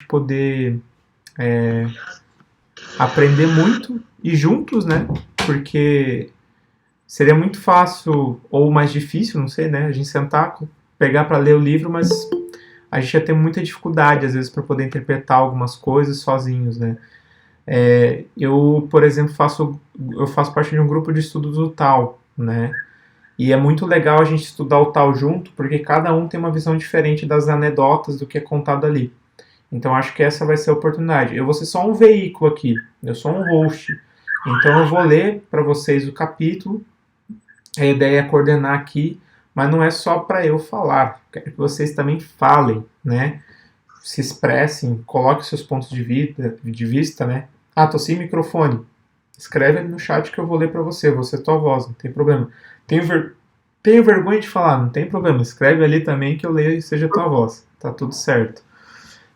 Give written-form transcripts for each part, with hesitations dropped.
poder aprender muito e juntos, né? Porque seria muito fácil, ou mais difícil, não sei, né? A gente sentar, pegar para ler o livro, mas a gente ia ter muita dificuldade, às vezes, para poder interpretar algumas coisas sozinhos, né? Eu, por exemplo, eu faço parte de um grupo de estudos do Tao, né? E é muito legal a gente estudar o Tao junto, porque cada um tem uma visão diferente das anedotas do que é contado ali. Então acho que essa vai ser a oportunidade. Eu vou ser só um veículo aqui, eu sou um host. Então eu vou ler para vocês o capítulo, a ideia é coordenar aqui, mas não é só para eu falar, quero que vocês também falem, né? Se expressem, coloquem seus pontos de vista, né? Ah, tô sem microfone. Escreve ali no chat que eu vou ler para você, vou ser tua voz, não tem problema. Tenho vergonha de falar, não tem problema. Escreve ali também que eu leio e seja tua voz. Tá tudo certo.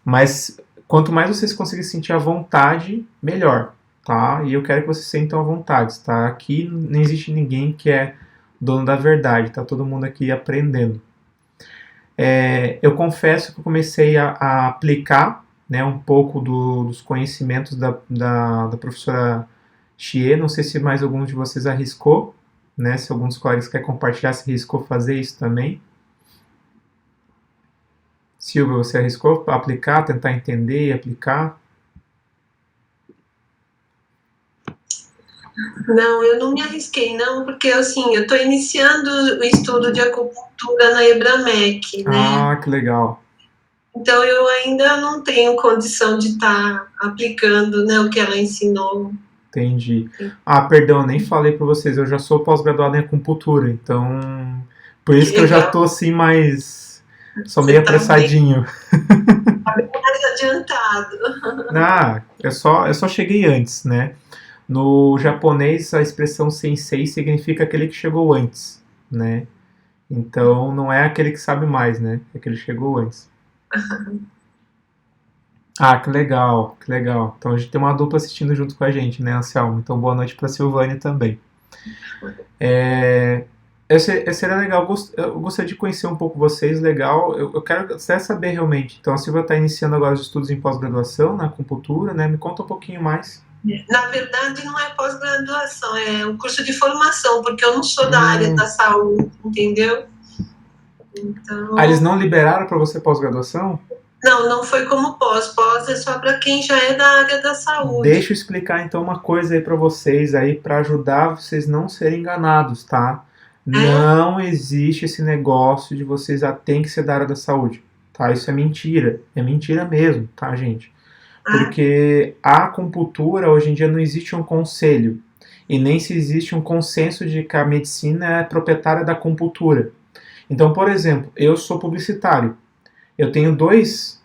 Mas quanto mais vocês conseguirem sentir a vontade, melhor, tá? E eu quero que vocês sentam à vontade, tá? Aqui não existe ninguém que é dono da verdade, tá todo mundo aqui aprendendo. Eu confesso que eu comecei a aplicar, né, um pouco dos conhecimentos da professora Xie. Não sei se mais algum de vocês arriscou, né? Se algum dos colegas quer compartilhar, se arriscou fazer isso também. Silvia, você arriscou aplicar, tentar entender e aplicar? Não, eu não me arrisquei, não, porque assim, eu estou iniciando o estudo de acupuntura na Ebramec, né? Ah, que legal. Então eu ainda não tenho condição de estar aplicando, né, o que ela ensinou. Entendi. Ah, perdão, nem falei para vocês, eu já sou pós-graduado em acupuntura, então por isso que eu já tô assim mais, sou meio apressadinho. Tá bem mais adiantado. Ah, eu só cheguei antes, né? No japonês, a expressão sensei significa aquele que chegou antes, né? Então, não é aquele que sabe mais, né? É aquele que chegou antes. Ah, que legal, que legal. Então, a gente tem uma dupla assistindo junto com a gente, né, Anselmo? Então, boa noite para Silvânia também. Seria legal, eu gostaria de conhecer um pouco vocês, legal. Eu quero até saber realmente. Então, a Silvia está iniciando agora os estudos em pós-graduação na acupuntura, né? Me conta um pouquinho mais. Na verdade, não é pós-graduação, é um curso de formação, porque eu não sou da área da saúde, entendeu? Então... Ah, eles não liberaram para você pós-graduação? Não, não foi como pós. Pós é só para quem já é da área da saúde. Deixa eu explicar então uma coisa aí para vocês, aí para ajudar vocês não serem enganados, tá? Não existe esse negócio de vocês tem que ser da área da saúde, tá? Isso é mentira mesmo, tá, gente? Porque a acupuntura, hoje em dia, não existe um conselho e nem se existe um consenso de que a medicina é proprietária da acupuntura. Então, por exemplo, eu sou publicitário. Eu tenho dois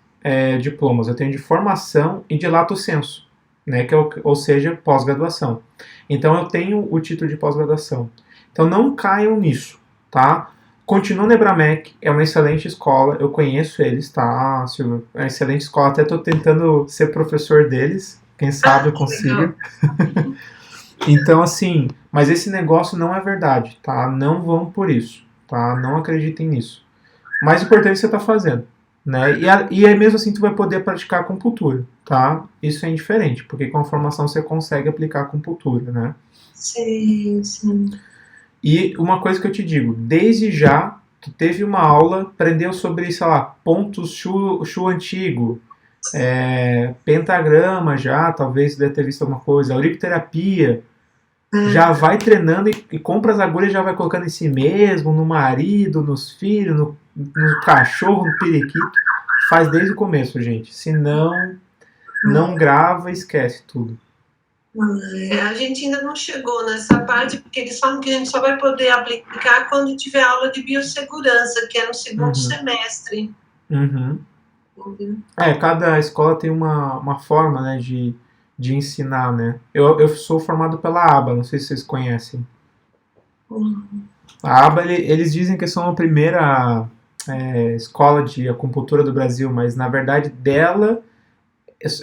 diplomas. Eu tenho de formação e de lato sensu, né, ou seja, pós-graduação. Então, eu tenho o título de pós-graduação. Então, não caiam nisso, tá? Continua na Ebramec, é uma excelente escola, eu conheço eles, tá, Silvia? É uma excelente escola, até estou tentando ser professor deles, quem sabe eu consigo. Então, assim, mas esse negócio não é verdade, tá? Não vão por isso, tá? Não acreditem nisso. Mas o importante é você tá fazendo, né? E aí mesmo assim tu vai poder praticar acupuntura, tá? Isso é indiferente, porque com a formação você consegue aplicar acupuntura, né? Sim, sim. E uma coisa que eu te digo, desde já, tu teve uma aula, aprendeu sobre, sei lá, pontos Shu antigo, pentagrama já, talvez deve ter visto alguma coisa, auriculoterapia, já vai treinando e compra as agulhas e já vai colocando em si mesmo, no marido, nos filhos, no cachorro, no periquito. Faz desde o começo, gente. Se não grava e esquece tudo. A gente ainda não chegou nessa parte, porque eles falam que a gente só vai poder aplicar quando tiver aula de biossegurança, que é no segundo semestre. Cada escola tem uma forma, né, de ensinar, né? Eu sou formado pela ABA, não sei se vocês conhecem. A ABA, eles dizem que são a primeira escola de acupuntura do Brasil, mas na verdade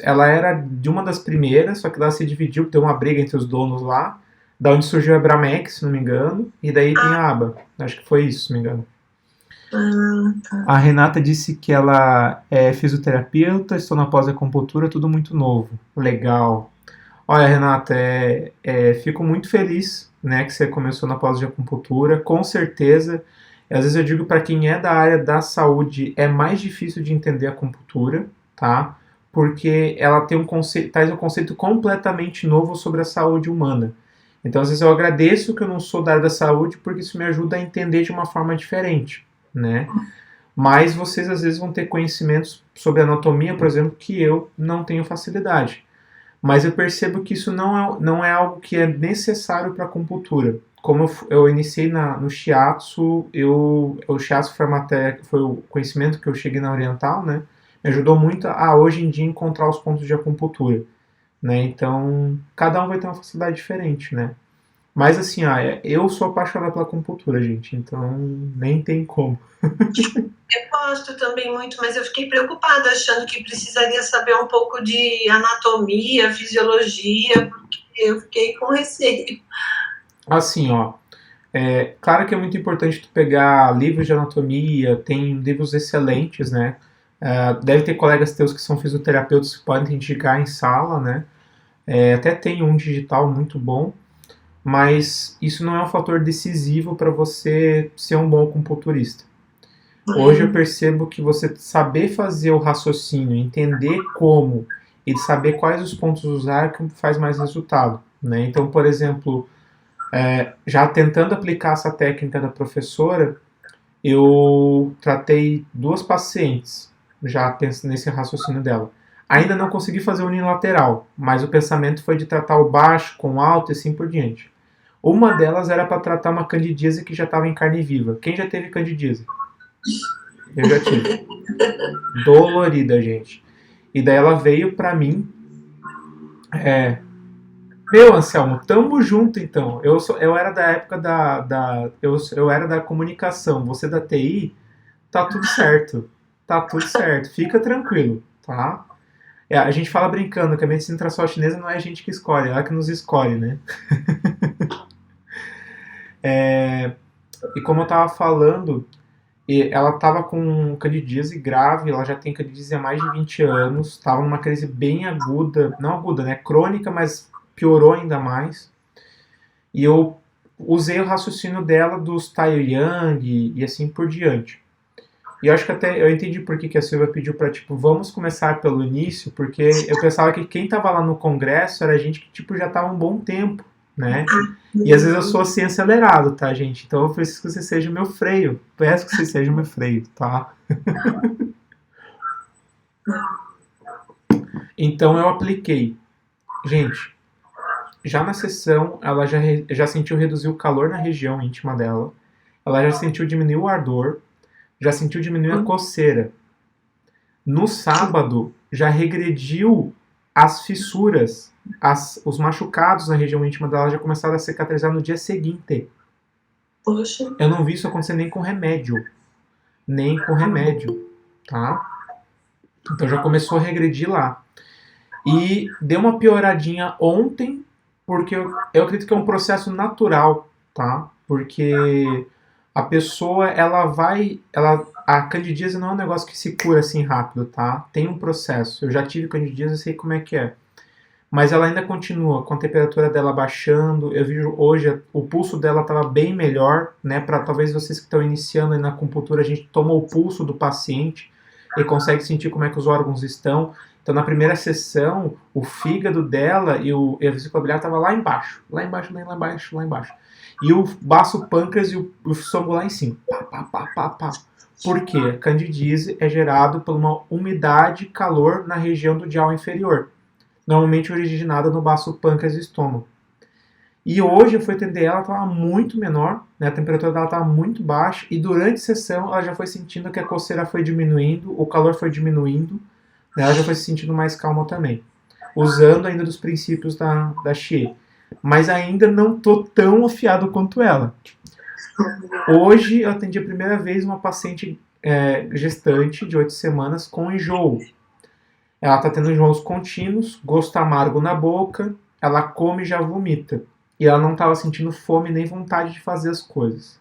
ela era de uma das primeiras, só que ela se dividiu, deu uma briga entre os donos lá, da onde surgiu a Ebramec, se não me engano, e daí tem a ABA. Acho que foi isso, se não me engano. Tá. A Renata disse que ela é fisioterapeuta, estou na pós-acupuntura, tudo muito novo. Legal. Olha, Renata, fico muito feliz, né, que você começou na pós de acupuntura, com certeza. Às vezes eu digo para quem é da área da saúde, é mais difícil de entender a acupuntura, tá? Porque ela tem traz um conceito completamente novo sobre a saúde humana. Então, às vezes eu agradeço que eu não sou da área da saúde, porque isso me ajuda a entender de uma forma diferente, né? Mas vocês às vezes vão ter conhecimentos sobre anatomia, por exemplo, que eu não tenho facilidade. Mas eu percebo que isso não é algo que é necessário para a acupuntura. Como eu iniciei no shiatsu, o shiatsu foi o conhecimento que eu cheguei na oriental, né? Me ajudou muito a hoje em dia encontrar os pontos de acupuntura, né? Então, cada um vai ter uma facilidade diferente, né? Mas assim, eu sou apaixonado pela acupuntura, gente, então nem tem como. Eu gosto também muito, mas eu fiquei preocupada, achando que precisaria saber um pouco de anatomia, fisiologia, porque eu fiquei com receio. Assim, claro que é muito importante tu pegar livros de anatomia, tem livros excelentes, né? Deve ter colegas teus que são fisioterapeutas que podem te indicar em sala, né? Até tem um digital muito bom, mas isso não é um fator decisivo para você ser um bom acupunturista. Hoje eu percebo que você saber fazer o raciocínio, entender como e saber quais os pontos usar que faz mais resultado, né? Então, por exemplo, já tentando aplicar essa técnica da professora, eu tratei 2 pacientes, já pensando nesse raciocínio dela. Ainda não consegui fazer unilateral, mas o pensamento foi de tratar o baixo com o alto e assim por diante. Uma delas era para tratar uma candidíase que já estava em carne viva. Quem já teve candidíase? Eu já tive. Dolorida, gente. E daí ela veio para mim. Meu, Anselmo, tamo junto então. Eu era da época eu era da comunicação, você da TI, tá tudo certo. Tá tudo certo. Fica tranquilo, tá? A gente fala brincando que a medicina tradicional chinesa não é a gente que escolhe, é ela que nos escolhe, né? E como eu tava falando, ela tava com candidíase grave, ela já tem candidíase há mais de 20 anos, tava numa crise bem aguda, não aguda, né? Crônica, mas piorou ainda mais. E eu usei o raciocínio dela dos Taoyuan e assim por diante. E eu acho que até eu entendi por que a Silvia pediu para tipo, vamos começar pelo início, porque eu pensava que quem tava lá no congresso era gente que tipo já tava um bom tempo, né? E às vezes eu sou assim acelerado, tá, gente? Então eu preciso que você seja o meu freio. Peço que você seja o meu freio, tá? Então eu apliquei. Gente, já na sessão, ela já sentiu reduzir o calor na região íntima dela. Ela já sentiu diminuir o ardor. Já sentiu diminuir a coceira. No sábado, já regrediu as fissuras. Os machucados na região íntima dela já começaram a cicatrizar no dia seguinte. Poxa. Eu não vi isso acontecer nem com remédio. Nem com remédio, tá? Então já começou a regredir lá. E deu uma pioradinha ontem, porque eu acredito que é um processo natural, tá? Porque a pessoa, a candidíase não é um negócio que se cura assim rápido, tá? Tem um processo. Eu já tive candidíase, eu sei como é que é. Mas ela ainda continua com a temperatura dela baixando. Eu vi hoje o pulso dela estava bem melhor, né? Para talvez vocês que estão iniciando aí na acupuntura, a gente toma o pulso do paciente e consegue sentir como é que os órgãos estão. Então, na primeira sessão, o fígado dela e a vesícula biliar estava lá embaixo. Lá embaixo, lá embaixo, lá embaixo. E o baço pâncreas e o estômago lá em cima. Pá, pá, pá, pá, pá. Por quê? A candidíase é gerado por uma umidade e calor na região do dial inferior. Normalmente originada no baço pâncreas e estômago. E hoje eu fui atender ela, estava muito menor, né? A temperatura dela estava muito baixa, e durante a sessão ela já foi sentindo que a coceira foi diminuindo, o calor foi diminuindo, né? Ela já foi se sentindo mais calma também, usando ainda dos princípios da Xie. Mas ainda não tô tão afiado quanto ela. Hoje eu atendi a primeira vez uma paciente gestante de 8 semanas com enjoo. Ela está tendo enjoos contínuos, gosto amargo na boca, ela come e já vomita. E ela não estava sentindo fome nem vontade de fazer as coisas.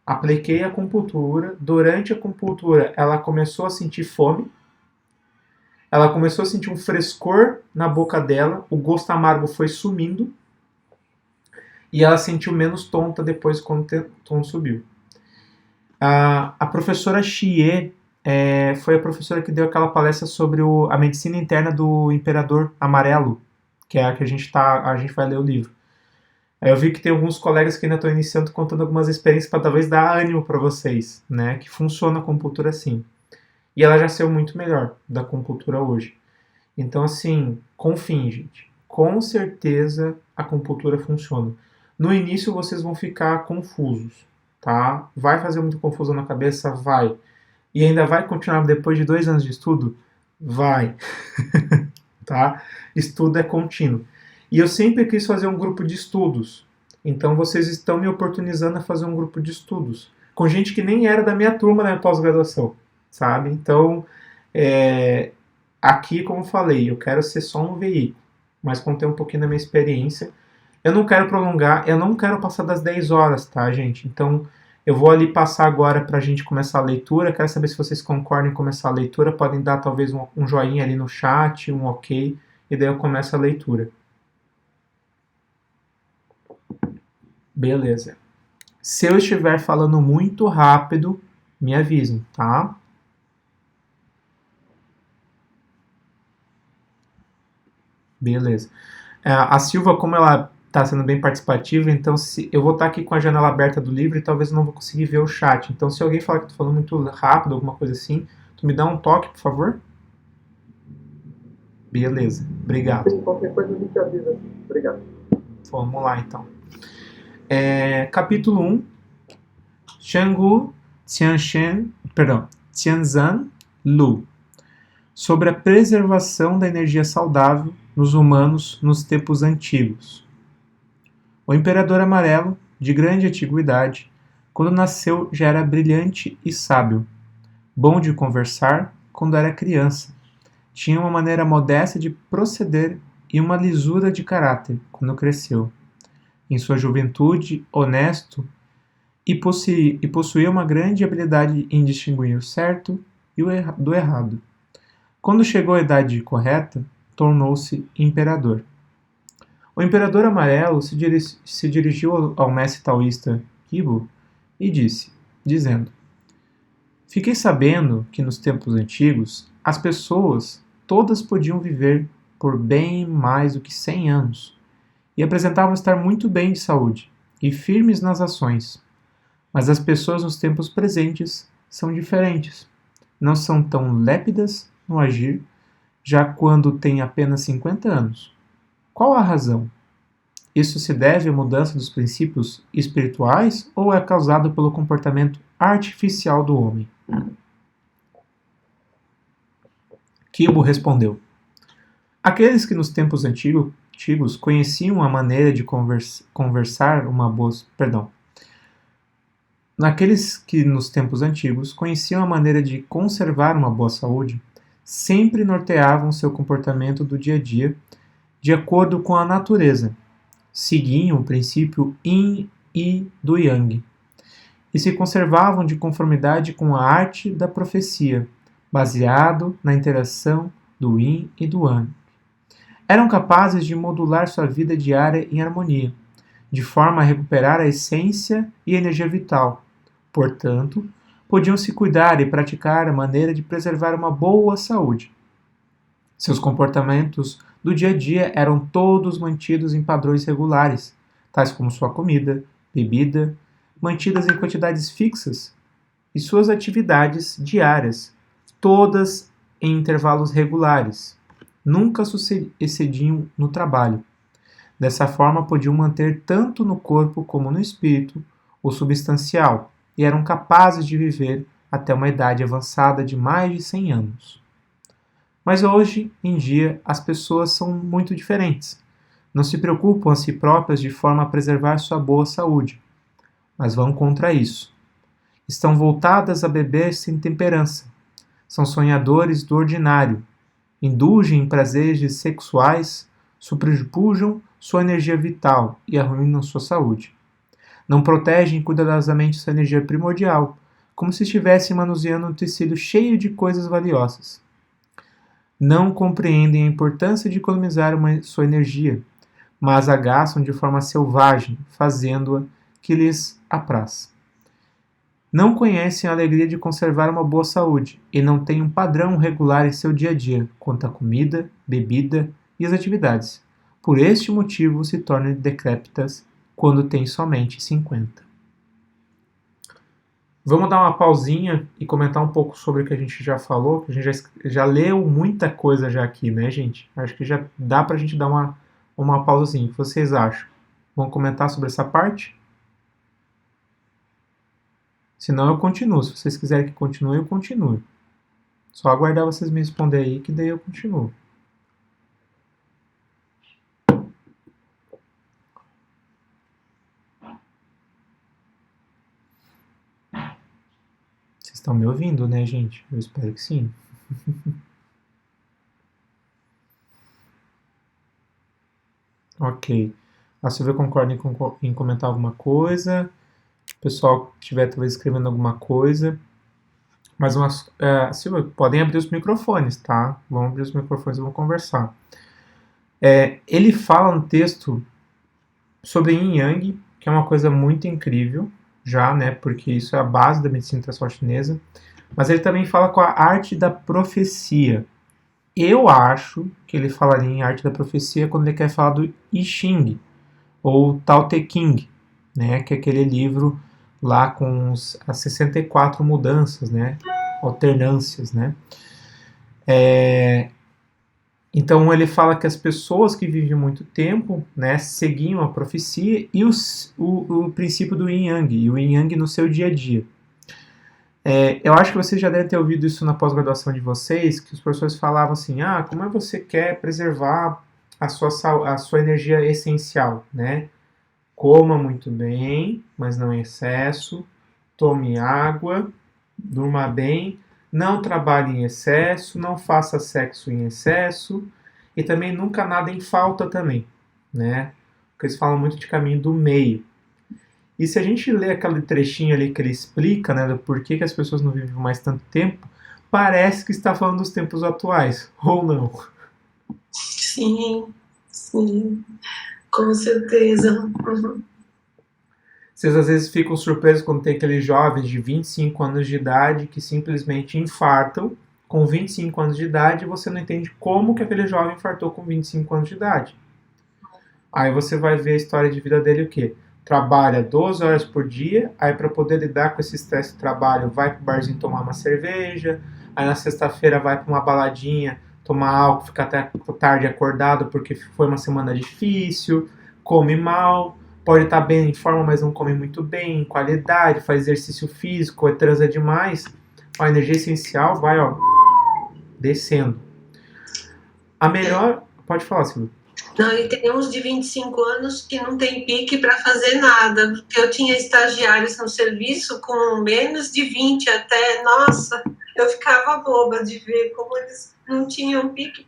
Apliquei a acupuntura. Durante a acupuntura, ela começou a sentir fome. Ela começou a sentir um frescor na boca dela. O gosto amargo foi sumindo. E ela sentiu menos tonta depois quando o tom subiu. A professora Xie foi a professora que deu aquela palestra sobre a medicina interna do Imperador Amarelo, que é a que a gente vai ler o livro. Aí eu vi que tem alguns colegas que ainda estão iniciando contando algumas experiências para talvez dar ânimo para vocês, né? Que funciona a acupuntura assim. E ela já saiu muito melhor da acupuntura hoje. Então, assim, confiem, gente. Com certeza a acupuntura funciona. No início vocês vão ficar confusos, tá? Vai fazer muita confusão na cabeça? Vai. E ainda vai continuar depois de 2 anos de estudo? Vai. Tá? Estudo é contínuo. E eu sempre quis fazer um grupo de estudos. Então vocês estão me oportunizando a fazer um grupo de estudos. Com gente que nem era da minha turma na pós-graduação. Sabe? Então, aqui, como falei, eu quero ser só um veículo. Mas conter um pouquinho da minha experiência. Eu não quero prolongar, eu não quero passar das 10 horas, tá, gente? Então, eu vou ali passar agora pra gente começar a leitura. Quero saber se vocês concordam em começar a leitura. Podem dar talvez um joinha ali no chat, um ok. E daí eu começo a leitura. Beleza. Se eu estiver falando muito rápido, me avisem, tá? Beleza. A Silva, como ela está sendo bem participativa, então eu vou estar aqui com a janela aberta do livro e talvez eu não vou conseguir ver o chat. Então, se alguém falar que estou falando muito rápido, alguma coisa assim, tu me dá um toque, por favor? Beleza, obrigado. Qualquer coisa a gente avisa. Obrigado. Vamos lá, então. Capítulo 1. Shanghu Tianzan Lu. Sobre a preservação da energia saudável nos humanos nos tempos antigos. O Imperador Amarelo, de grande antiguidade, quando nasceu já era brilhante e sábio, bom de conversar quando era criança. Tinha uma maneira modesta de proceder e uma lisura de caráter quando cresceu. Em sua juventude, honesto e possuía uma grande habilidade em distinguir o certo e do errado. Quando chegou à idade correta, tornou-se imperador. O Imperador Amarelo se dirigiu ao mestre taoísta Qibo e dizendo: Fiquei sabendo que nos tempos antigos as pessoas todas podiam viver por bem mais do que 100 anos e apresentavam estar muito bem de saúde e firmes nas ações. Mas as pessoas nos tempos presentes são diferentes. Não são tão lépidas no agir, já quando têm apenas 50 anos. Qual a razão? Isso se deve à mudança dos princípios espirituais ou é causado pelo comportamento artificial do homem? Qibo respondeu: Aqueles que nos tempos antigos conheciam a maneira de conversar uma boa... Naqueles que nos tempos antigos conheciam a maneira de conservar uma boa saúde, sempre norteavam seu comportamento do dia a dia de acordo com a natureza, seguiam o princípio Yin e do Yang, e se conservavam de conformidade com a arte da profecia, baseado na interação do Yin e do Yang. Eram capazes de modular sua vida diária em harmonia, de forma a recuperar a essência e energia vital. Portanto, podiam se cuidar e praticar a maneira de preservar uma boa saúde. Seus comportamentos do dia a dia eram todos mantidos em padrões regulares, tais como sua comida, bebida, mantidas em quantidades fixas, e suas atividades diárias, todas em intervalos regulares. Nunca se excediam no trabalho. Dessa forma, podiam manter tanto no corpo como no espírito o substancial, e eram capazes de viver até uma idade avançada de mais de 100 anos. Mas hoje em dia as pessoas são muito diferentes. Não se preocupam a si próprias de forma a preservar sua boa saúde, mas vão contra isso. Estão voltadas a beber sem temperança. São sonhadores do ordinário. Indulgem em prazeres sexuais, superpujam sua energia vital e arruinam sua saúde. Não protegem cuidadosamente sua energia primordial, como se estivessem manuseando um tecido cheio de coisas valiosas. Não compreendem a importância de economizar sua energia, mas a gastam de forma selvagem, fazendo-a que lhes apraz. Não conhecem a alegria de conservar uma boa saúde e não têm um padrão regular em seu dia a dia quanto à comida, bebida e as atividades. Por este motivo se tornam decrépitas quando têm somente 50. Vamos dar uma pausinha e comentar um pouco sobre o que a gente já falou, que a gente já leu muita coisa já aqui, né, gente? Acho que já dá pra gente dar uma pausazinha. O que vocês acham? Vamos comentar sobre essa parte? Se não, eu continuo. Se vocês quiserem que continue, eu continuo. Só aguardar vocês me responderem aí, que daí eu continuo. Vocês estão me ouvindo, né, gente? Eu espero que sim. Ok. A Silvia concorda em comentar alguma coisa. O pessoal que estiver talvez escrevendo alguma coisa. Mas, Silvia, podem abrir os microfones, tá? Vamos abrir os microfones e vamos conversar. Ele fala no texto sobre Yin Yang, que é uma coisa muito incrível, já, né? Porque isso é a base da medicina tradicional chinesa. Mas ele também fala com a arte da profecia. Eu acho que ele falaria em arte da profecia quando ele quer falar do I Ching, ou Tao Te Ching, né? Que é aquele livro lá com as 64 mudanças, né? Alternâncias, né? Então ele fala que as pessoas que vivem muito tempo, né, seguiam a profecia e o princípio do Yin Yang, e o Yin Yang no seu dia a dia. Eu acho que vocês já devem ter ouvido isso na pós-graduação de vocês, que os professores falavam assim, como é que você quer preservar a sua energia essencial, né? Coma muito bem, mas não em excesso, tome água, durma bem, não trabalhe em excesso, não faça sexo em excesso e também nunca nada em falta também, né? Porque eles falam muito de caminho do meio. E se a gente lê aquele trechinho ali que ele explica, né, do porquê que as pessoas não vivem mais tanto tempo, parece que está falando dos tempos atuais, ou não? Sim, com certeza. Uhum. Vocês às vezes ficam surpresos quando tem aqueles jovens de 25 anos de idade que simplesmente infartam com 25 anos de idade e você não entende como que aquele jovem infartou com 25 anos de idade. Aí você vai ver a história de vida dele o quê? Trabalha 12 horas por dia, aí para poder lidar com esse estresse do trabalho vai pro barzinho tomar uma cerveja, aí na sexta-feira vai para uma baladinha tomar álcool, ficar até tarde acordado porque foi uma semana difícil, come mal, pode estar bem em forma, mas não come muito bem, em qualidade, faz exercício físico, transa demais, a energia essencial vai descendo. A melhor... Pode falar, Silvia. Não, e tem uns de 25 anos que não tem pique para fazer nada, porque eu tinha estagiários no serviço com menos de 20 até, nossa, eu ficava boba de ver como eles não tinham pique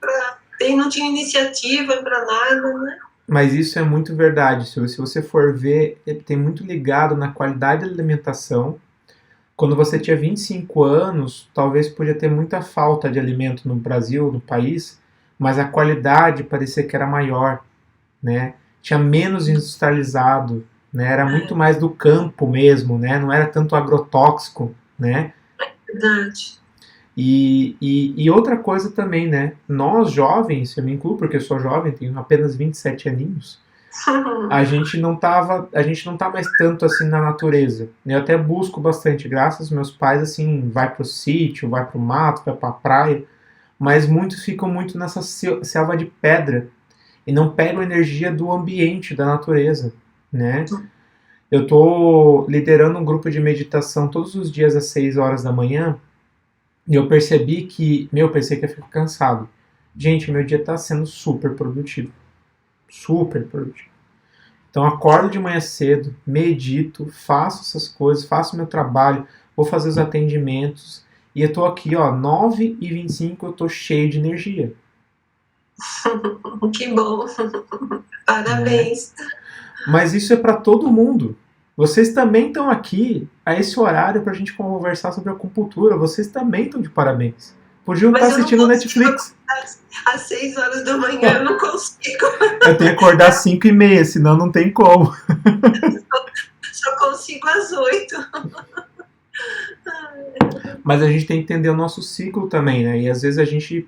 não tinham iniciativa para nada, né? Mas isso é muito verdade, Silvia. Se você for ver, tem muito ligado na qualidade da alimentação. Quando você tinha 25 anos, talvez podia ter muita falta de alimento no Brasil, no país, mas a qualidade parecia que era maior, né? Tinha menos industrializado, né? Era muito mais do campo mesmo, né? Não era tanto agrotóxico, né? Verdade. E outra coisa também, né? Nós jovens, eu me incluo porque eu sou jovem, tenho apenas 27 aninhos, a gente não tá mais tanto assim na natureza. Eu até busco bastante, graças aos meus pais, assim, vai pro sítio, vai pro mato, vai pra praia, mas muitos ficam muito nessa selva de pedra e não pegam a energia do ambiente, da natureza, né? Eu tô liderando um grupo de meditação todos os dias às 6 horas da manhã e eu percebi que, pensei que ia ficar cansado. Gente, meu dia tá sendo super produtivo. Super produtivo. Então acordo de manhã cedo, medito, faço essas coisas, faço meu trabalho, vou fazer os atendimentos e eu tô aqui, 9h25, eu tô cheio de energia. Que bom. Parabéns. Mas isso é para todo mundo. Vocês também estão aqui a esse horário para a gente conversar sobre acupuntura. Vocês também estão de parabéns. Podiam estar assistindo Netflix. Às 6 horas da manhã eu não consigo. Eu tenho que acordar às 5h30, senão não tem como. Só consigo às 8. Mas a gente tem que entender o nosso ciclo também, né? E às vezes a gente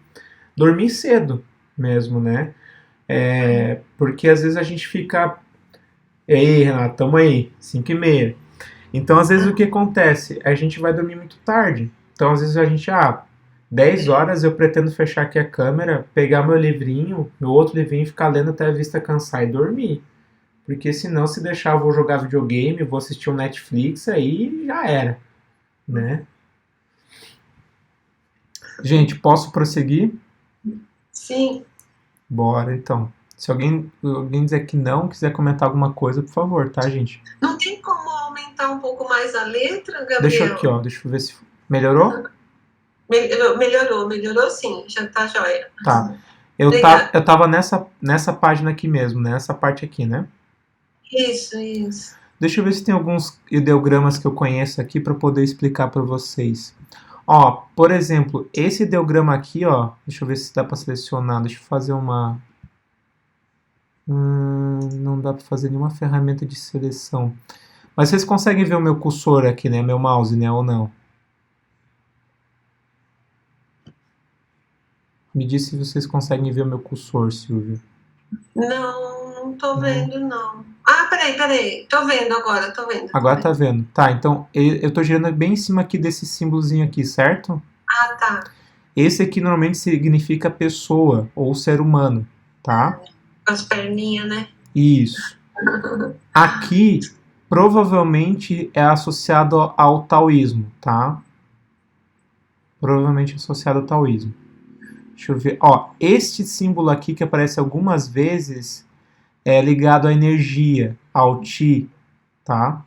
dormir cedo mesmo, né? Porque às vezes a gente fica... Ei, Renato, tamo aí, 5h30. Então, às vezes, o que acontece? A gente vai dormir muito tarde. Então, às vezes, a gente, 10 horas eu pretendo fechar aqui a câmera, pegar meu livrinho, meu outro livrinho, ficar lendo até a vista cansar e dormir. Porque senão, se deixar, eu vou jogar videogame, vou assistir um Netflix, aí já era, né? Gente, posso prosseguir? Sim. Bora, então. Se alguém dizer que não, quiser comentar alguma coisa, por favor, tá, gente? Não tem como aumentar um pouco mais a letra, Gabriel? Deixa aqui, ó. Deixa eu ver se... Melhorou? Melhorou sim. Já tá jóia. Tá. Eu tava nessa página aqui mesmo, né? Nessa parte aqui, né? Isso. Deixa eu ver se tem alguns ideogramas que eu conheço aqui para poder explicar para vocês. Ó, por exemplo, esse ideograma aqui, ó. Deixa eu ver se dá para selecionar. Deixa eu fazer uma... não dá para fazer nenhuma ferramenta de seleção. Mas vocês conseguem ver o meu cursor aqui, né? Meu mouse, né? Ou não? Me diz se vocês conseguem ver o meu cursor, Silvia. Não tô vendo, não. Peraí. Tô vendo agora, tô vendo. Agora tá vendo. Tá, então eu tô girando bem em cima aqui desse símbolozinho aqui, certo? Tá. Esse aqui normalmente significa pessoa ou ser humano, tá? Com as perninhas, né? Isso. Aqui, provavelmente é associado ao taoísmo, tá? Provavelmente associado ao taoísmo. Deixa eu ver. Ó, este símbolo aqui que aparece algumas vezes é ligado à energia, ao Qi, tá?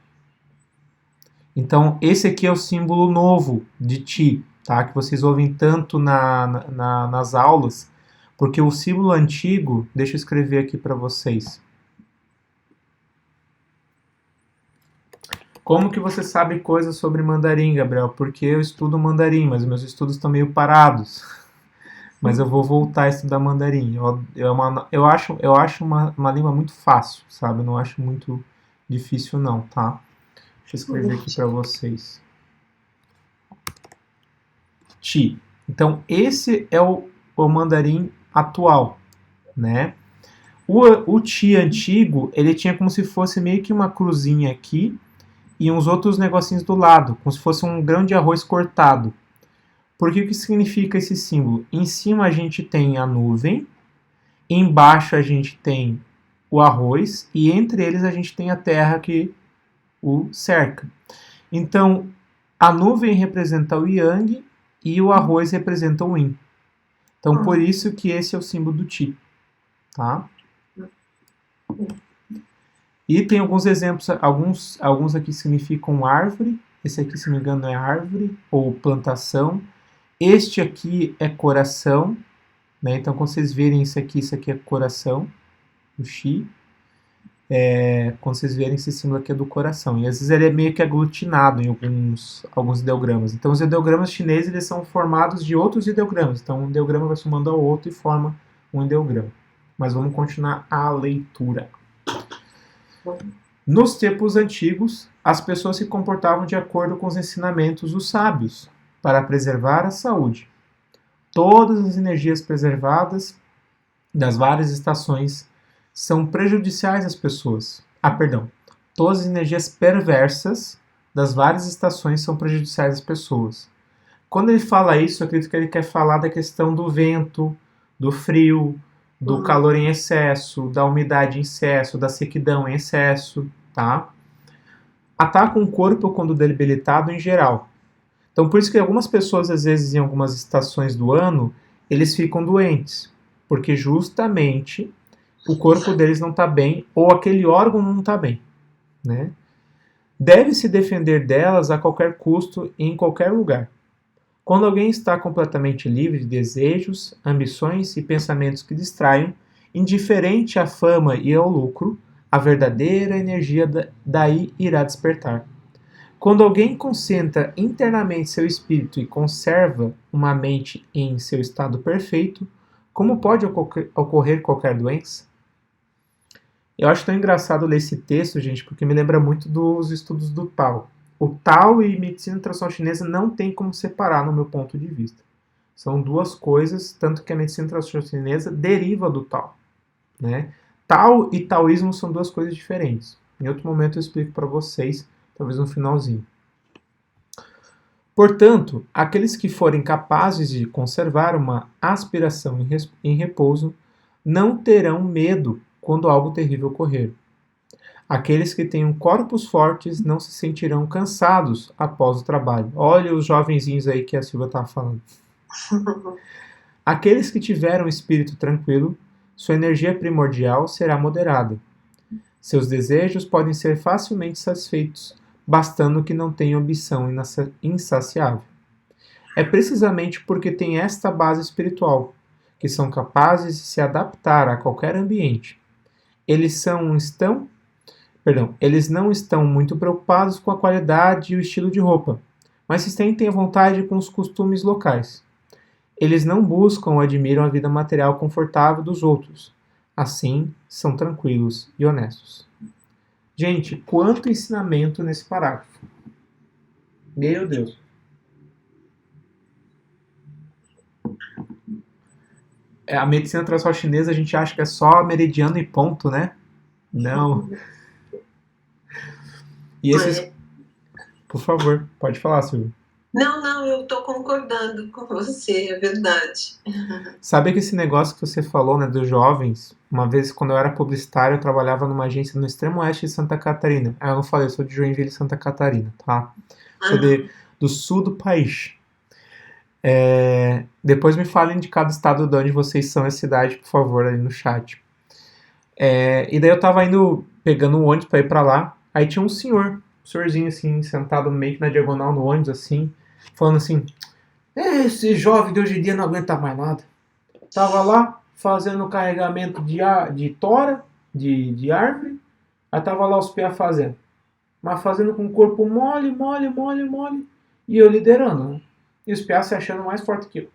Então, esse aqui é o símbolo novo de Qi, tá? Que vocês ouvem tanto nas aulas, porque o símbolo antigo, deixa eu escrever aqui para vocês. Como que você sabe coisas sobre mandarim, Gabriel? Porque eu estudo mandarim, mas meus estudos estão meio parados. Mas eu vou voltar a estudar mandarim. Eu acho uma língua muito fácil, sabe? Eu não acho muito difícil não, tá? Deixa eu escrever aqui para vocês. Qi. Então, esse é o mandarim atual, né? O Qi antigo, ele tinha como se fosse meio que uma cruzinha aqui e uns outros negocinhos do lado, como se fosse um grão de arroz cortado. Por que significa esse símbolo? Em cima a gente tem a nuvem, embaixo a gente tem o arroz e entre eles a gente tem a terra que o cerca. Então, a nuvem representa o Yang e o arroz representa o Yin. Então, por isso que esse é o símbolo do Qi, tá? E tem alguns exemplos, alguns aqui significam árvore, esse aqui, se não me engano, é árvore ou plantação. Este aqui é coração, né? Então, quando vocês verem isso aqui é coração, o Qi. Quando vocês verem esse símbolo aqui é do coração. E às vezes ele é meio que aglutinado em alguns ideogramas. Então, os ideogramas chineses eles são formados de outros ideogramas. Então, um ideograma vai somando ao outro e forma um ideograma. Mas vamos continuar a leitura. Nos tempos antigos, as pessoas se comportavam de acordo com os ensinamentos dos sábios, para preservar a saúde. Todas as energias preservadas das várias estações são prejudiciais às pessoas. Todas as energias perversas das várias estações são prejudiciais às pessoas. Quando ele fala isso, eu acredito que ele quer falar da questão do vento, do frio, do calor em excesso, da umidade em excesso, da sequidão em excesso, tá? Ataca o corpo quando debilitado em geral. Então, por isso que algumas pessoas, às vezes, em algumas estações do ano, eles ficam doentes. Porque justamente o corpo deles não está bem, ou aquele órgão não está bem, né? Deve-se defender delas a qualquer custo e em qualquer lugar. Quando alguém está completamente livre de desejos, ambições e pensamentos que distraem, indiferente à fama e ao lucro, A verdadeira energia daí irá despertar. Quando alguém concentra internamente seu espírito e conserva uma mente em seu estado perfeito, como pode ocorrer qualquer doença? Eu acho tão engraçado ler esse texto, gente, porque me lembra muito dos estudos do Tao. O Tao e medicina tradicional chinesa não tem como separar, no meu ponto de vista. São duas coisas, tanto que a medicina tradicional chinesa deriva do Tao, né? Tao e taoísmo são duas coisas diferentes. Em outro momento eu explico para vocês, talvez no finalzinho. Portanto, aqueles que forem capazes de conservar uma aspiração em repouso não terão medo quando algo terrível ocorrer. Aqueles que tenham corpos fortes não se sentirão cansados após o trabalho. Olha os jovenzinhos aí que a Silvia estava falando. Aqueles que tiveram espírito tranquilo, sua energia primordial será moderada. Seus desejos podem ser facilmente satisfeitos, bastando que não tenham ambição insaciável. É precisamente porque têm esta base espiritual, que são capazes de se adaptar a qualquer ambiente. Eles não estão muito preocupados com a qualidade e o estilo de roupa, mas se sentem à vontade com os costumes locais. Eles não buscam ou admiram a vida material confortável dos outros. Assim, são tranquilos e honestos. Gente, quanto ensinamento nesse parágrafo. Meu Deus. A medicina tradicional chinesa a gente acha que é só meridiano e ponto, né? Não. E esses... Por favor, pode falar, Silvia. Não, eu estou concordando com você, é verdade. Sabe que esse negócio que você falou, né, dos jovens? Uma vez, quando eu era publicitário, eu trabalhava numa agência no extremo oeste de Santa Catarina. Aí eu não falei, eu sou de Joinville, Santa Catarina, tá? Sou do sul do país. Depois me falem de cada estado de onde vocês são e a cidade, por favor, aí no chat. E daí eu tava pegando um ônibus pra ir pra lá. Aí tinha um senhorzinho assim, sentado meio que na diagonal no ônibus, assim, falando assim: esse jovem de hoje em dia não aguenta mais nada. Tava lá fazendo carregamento de tora, de árvore. Aí tava lá os piá fazendo. Mas fazendo com o corpo mole. E eu liderando, né? E os piá se achando mais forte que eu.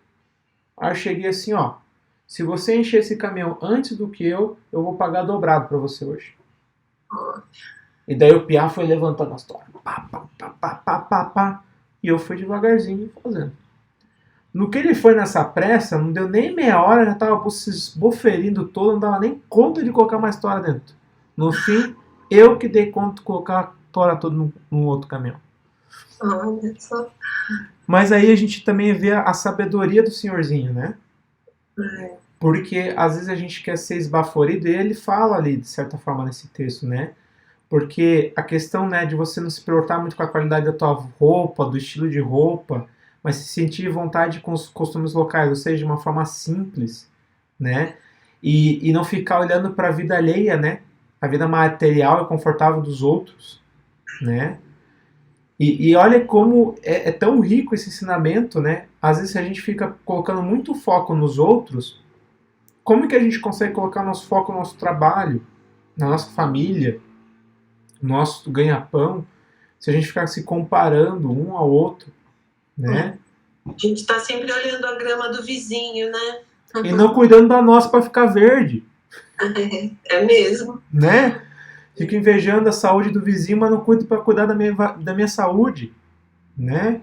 Aí eu cheguei assim, ó. Se você encher esse caminhão antes do que eu vou pagar dobrado pra você hoje. E daí o piá foi levantando as toras. Pá. E eu fui devagarzinho fazendo. No que ele foi nessa pressa, não deu nem meia hora, já tava se esboferindo todo, não dava nem conta de colocar mais tora dentro. No fim, eu que dei conta de colocar a tora toda no outro caminhão. Olha só. Mas aí a gente também vê a sabedoria do senhorzinho, né? Porque às vezes a gente quer ser esbaforido, e ele fala ali, de certa forma, nesse texto, né? Porque a questão, né, de você não se preocupar muito com a qualidade da tua roupa, do estilo de roupa, mas se sentir vontade com os costumes locais, ou seja, de uma forma simples, né? E não ficar olhando para a vida alheia, né? A vida material e confortável dos outros, né? E olha como é tão rico esse ensinamento, né? Às vezes a gente fica colocando muito foco nos outros, como que a gente consegue colocar nosso foco no nosso trabalho, na nossa família, no nosso ganha-pão, se a gente ficar se comparando um ao outro, né? A gente está sempre olhando a grama do vizinho, né? E não cuidando da nossa para ficar verde. É mesmo. Né? Fico invejando a saúde do vizinho, mas não cuido para cuidar da minha saúde, né?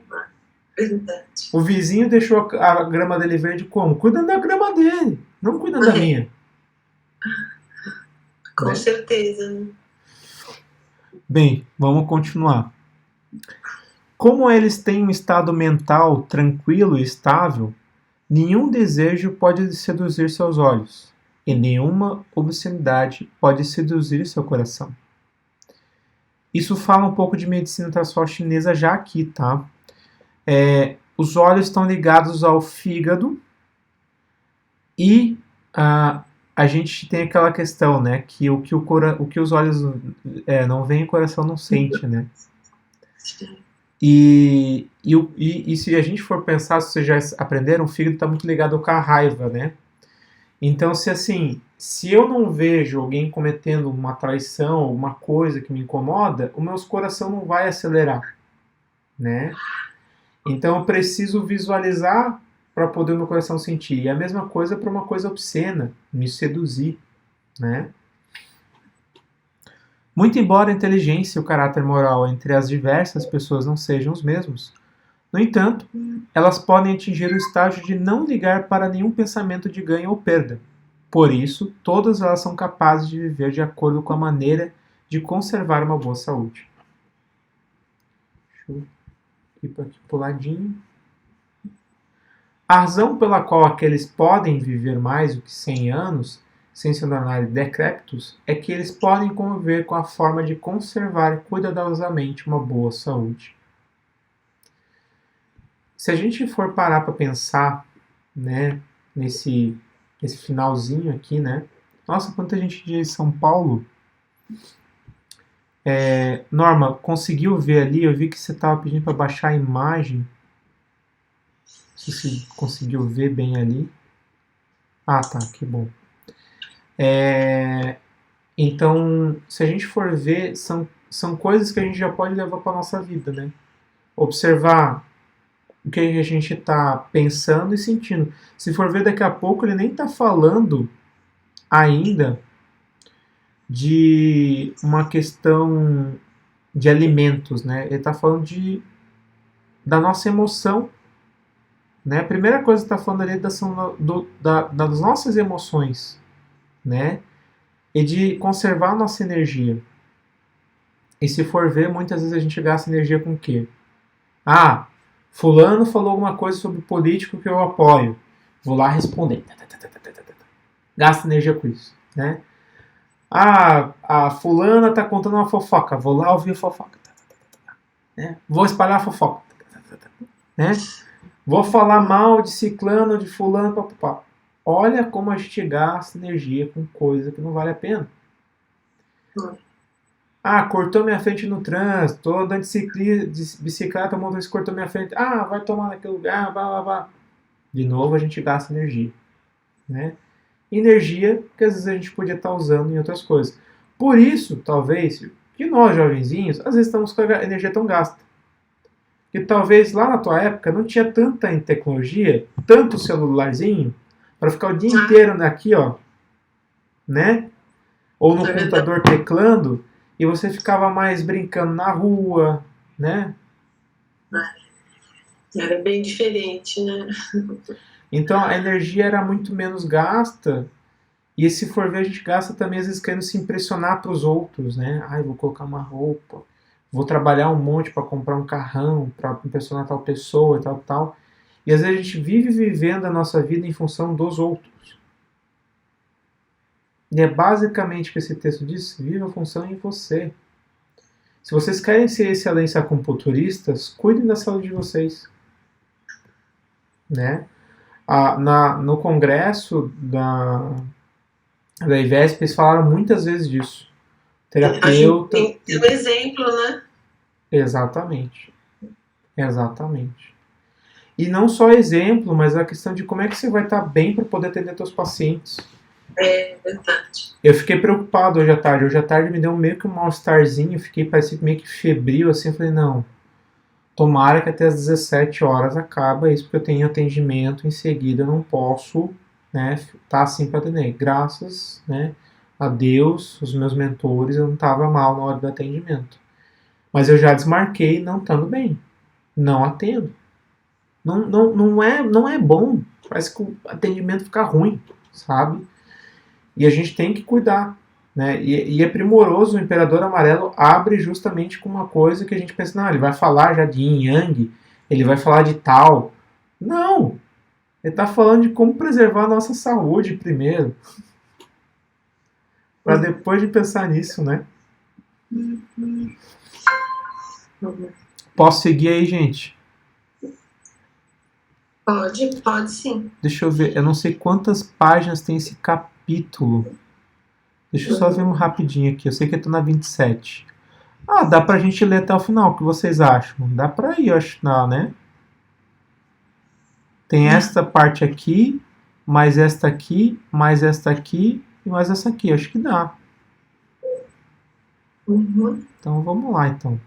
Verdade. O vizinho deixou a grama dele verde como? Cuidando da grama dele, não cuidando da minha. Com certeza. Né? Bem, vamos continuar. Como eles têm um estado mental tranquilo e estável, nenhum desejo pode seduzir seus olhos, e nenhuma obscenidade pode seduzir seu coração. Isso fala um pouco de medicina tradicional chinesa já aqui, tá? Os olhos estão ligados ao fígado e a gente tem aquela questão, né? Que o que os olhos não veem, o coração não sente, né? E se a gente for pensar, se vocês já aprenderam, o fígado está muito ligado com a raiva, né? Então, se eu não vejo alguém cometendo uma traição, alguma coisa que me incomoda, o meu coração não vai acelerar, né? Então, eu preciso visualizar para poder o meu coração sentir. E a mesma coisa para uma coisa obscena, me seduzir, né? Muito embora a inteligência e o caráter moral entre as diversas pessoas não sejam os mesmos, no entanto, elas podem atingir o estágio de não ligar para nenhum pensamento de ganho ou perda. Por isso, todas elas são capazes de viver de acordo com a maneira de conservar uma boa saúde. Deixa eu ir para aqui pro ladinho. A razão pela qual aqueles podem viver mais do que 100 anos, sem se tornarem decrépitos, é que eles podem conviver com a forma de conservar cuidadosamente uma boa saúde. Se a gente for parar para pensar, né, nesse finalzinho aqui, né? Nossa, quanta gente de São Paulo. Norma, conseguiu ver ali? Eu vi que você estava pedindo para baixar a imagem. Não sei se conseguiu ver bem ali. Ah, tá, que bom. Então, se a gente for ver, são coisas que a gente já pode levar para a nossa vida, né? Observar o que a gente está pensando e sentindo. Se for ver daqui a pouco, ele nem está falando ainda de uma questão de alimentos, né? Ele está falando da nossa emoção, né? A primeira coisa que está falando ali é das nossas emoções, né? E de conservar a nossa energia. E se for ver, muitas vezes a gente gasta energia com o quê? Ah, fulano falou alguma coisa sobre político que eu apoio. Vou lá responder. Gasta energia com isso, né? Ah, a fulana tá contando uma fofoca. Vou lá ouvir a fofoca. Né? Vou espalhar a fofoca. Né? Vou falar mal de ciclano, de fulano, papapá. Olha como a gente gasta energia com coisa que não vale a pena. Ah, cortou minha frente no trânsito, tô andando de bicicleta, o motorista cortou minha frente. Ah, vai tomar naquele lugar, blá, blá, blá. De novo a gente gasta energia, né? Energia que às vezes a gente podia estar usando em outras coisas. Por isso, talvez, que nós jovenzinhos, às vezes estamos com a energia tão gasta. Que talvez lá na tua época não tinha tanta tecnologia, tanto celularzinho, para ficar o dia inteiro aqui, ó, né? Ou no computador teclando, e você ficava mais brincando na rua, né? Era bem diferente, né? Então a energia era muito menos gasta, e se for ver, a gente gasta também às vezes querendo se impressionar para os outros, né? Ai, vou colocar uma roupa, vou trabalhar um monte para comprar um carrão, para impressionar tal pessoa e tal, tal. E às vezes a gente vive vivendo a nossa vida em função dos outros. E é basicamente o que esse texto diz: viva a função em você. Se vocês querem ser excelência acupunturistas, cuidem da saúde de vocês. Né? No congresso da IVESP, eles falaram muitas vezes disso. Terapeuta. Tem um exemplo, né? Exatamente. E não só exemplo, mas a questão de como é que você vai estar bem para poder atender seus pacientes. É verdade. Eu fiquei preocupado hoje à tarde. Hoje à tarde me deu meio que um mal-estarzinho. Fiquei parecia meio que febril assim. Eu falei, não, tomara que até às 17 horas acaba isso, porque eu tenho atendimento em seguida. Eu não posso, né, tá assim para atender. Graças, né, a Deus, os meus mentores, eu não estava mal na hora do atendimento. Mas eu já desmarquei não estando bem. Não atendo. Não é bom. Parece que o atendimento fica ruim, sabe? E a gente tem que cuidar, né? E é primoroso, o Imperador Amarelo abre justamente com uma coisa que a gente pensa, não, ele vai falar já de yin yang, ele vai falar de tal. Não! Ele está falando de como preservar a nossa saúde primeiro. Para depois de pensar nisso, né? Posso seguir aí, gente? Pode sim. Deixa eu ver, eu não sei quantas páginas tem esse capítulo. Deixa eu só ver rapidinho aqui. Eu sei que eu tô na 27. Ah, dá pra gente ler até o final. O que vocês acham? Dá pra ir, eu acho, não, né? Tem esta parte aqui mais esta aqui, mais esta aqui e mais essa aqui. Acho que dá. Então vamos lá, então.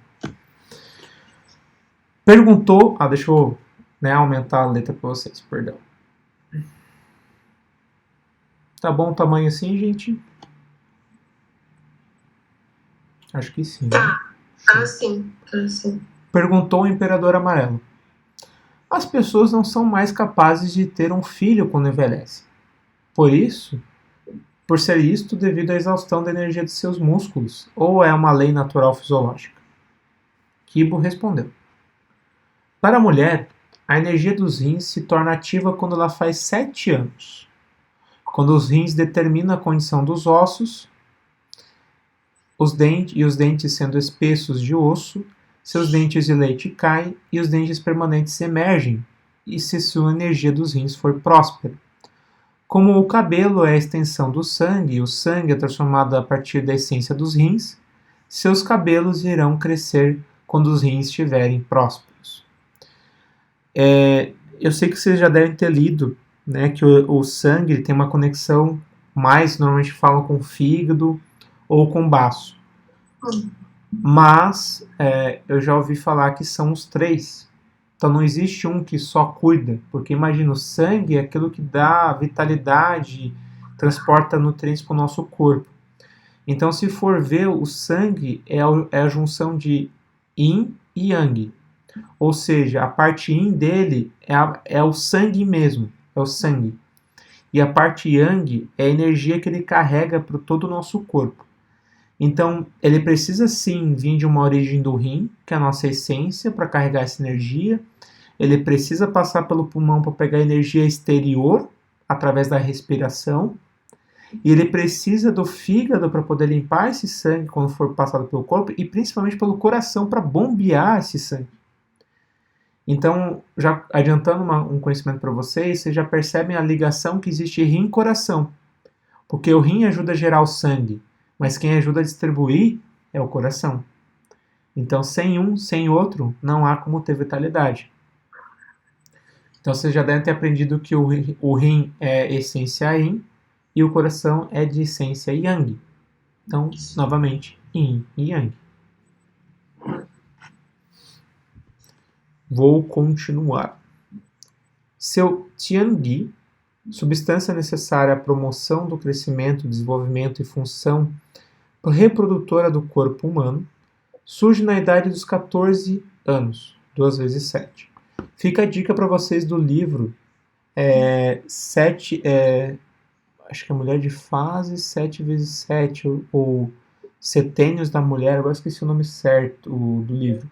Perguntou... deixa eu aumentar a letra para vocês, perdão. Tá bom o tamanho assim, gente? Acho que sim. Tá, sim. Perguntou o Imperador Amarelo. As pessoas não são mais capazes de ter um filho quando envelhecem. Por ser isto devido à exaustão da energia de seus músculos, ou é uma lei natural fisiológica? Kibo respondeu. Para a mulher, a energia dos rins se torna ativa quando ela faz 7 anos. Quando os rins determinam a condição dos ossos, os dentes sendo espessos de osso, seus dentes de leite caem e os dentes permanentes emergem, e se sua energia dos rins for próspera. Como o cabelo é a extensão do sangue e o sangue é transformado a partir da essência dos rins, seus cabelos irão crescer quando os rins estiverem prósperos. Eu sei que vocês já devem ter lido, né, que o sangue tem uma conexão mais, normalmente falam com o fígado ou com o baço. Mas eu já ouvi falar que são os 3. Então não existe um que só cuida, porque imagina, o sangue é aquilo que dá vitalidade, transporta nutrientes para o nosso corpo. Então se for ver, o sangue é a junção de yin e yang. Ou seja, a parte yin dele é o sangue mesmo, é o sangue. E a parte yang é a energia que ele carrega para todo o nosso corpo. Então, ele precisa sim vir de uma origem do rim, que é a nossa essência, para carregar essa energia. Ele precisa passar pelo pulmão para pegar energia exterior, através da respiração. E ele precisa do fígado para poder limpar esse sangue quando for passado pelo corpo, e principalmente pelo coração para bombear esse sangue. Então, já adiantando um conhecimento para vocês já percebem a ligação que existe rim-coração. Porque o rim ajuda a gerar o sangue, mas quem ajuda a distribuir é o coração. Então, sem um, sem outro, não há como ter vitalidade. Então, vocês já devem ter aprendido que o rim é essência yin e o coração é de essência yang. Então, novamente, yin e yang. Vou continuar. Seu Tiangyi, substância necessária à promoção do crescimento, desenvolvimento e função reprodutora do corpo humano, surge na idade dos 14 anos, 2 vezes 7. Fica a dica para vocês do livro acho que é Mulher de Fase 7 vezes 7, ou Setênios da Mulher, agora esqueci o nome certo do livro.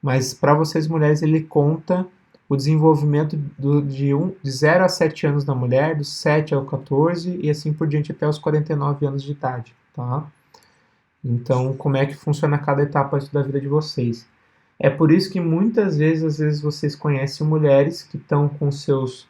Mas para vocês mulheres ele conta o desenvolvimento de 0 a 7 anos da mulher, dos 7 ao 14 e assim por diante até os 49 anos de idade, tá? Então, como é que funciona cada etapa da vida de vocês? É por isso que muitas vezes, às vezes vocês conhecem mulheres que estão com seus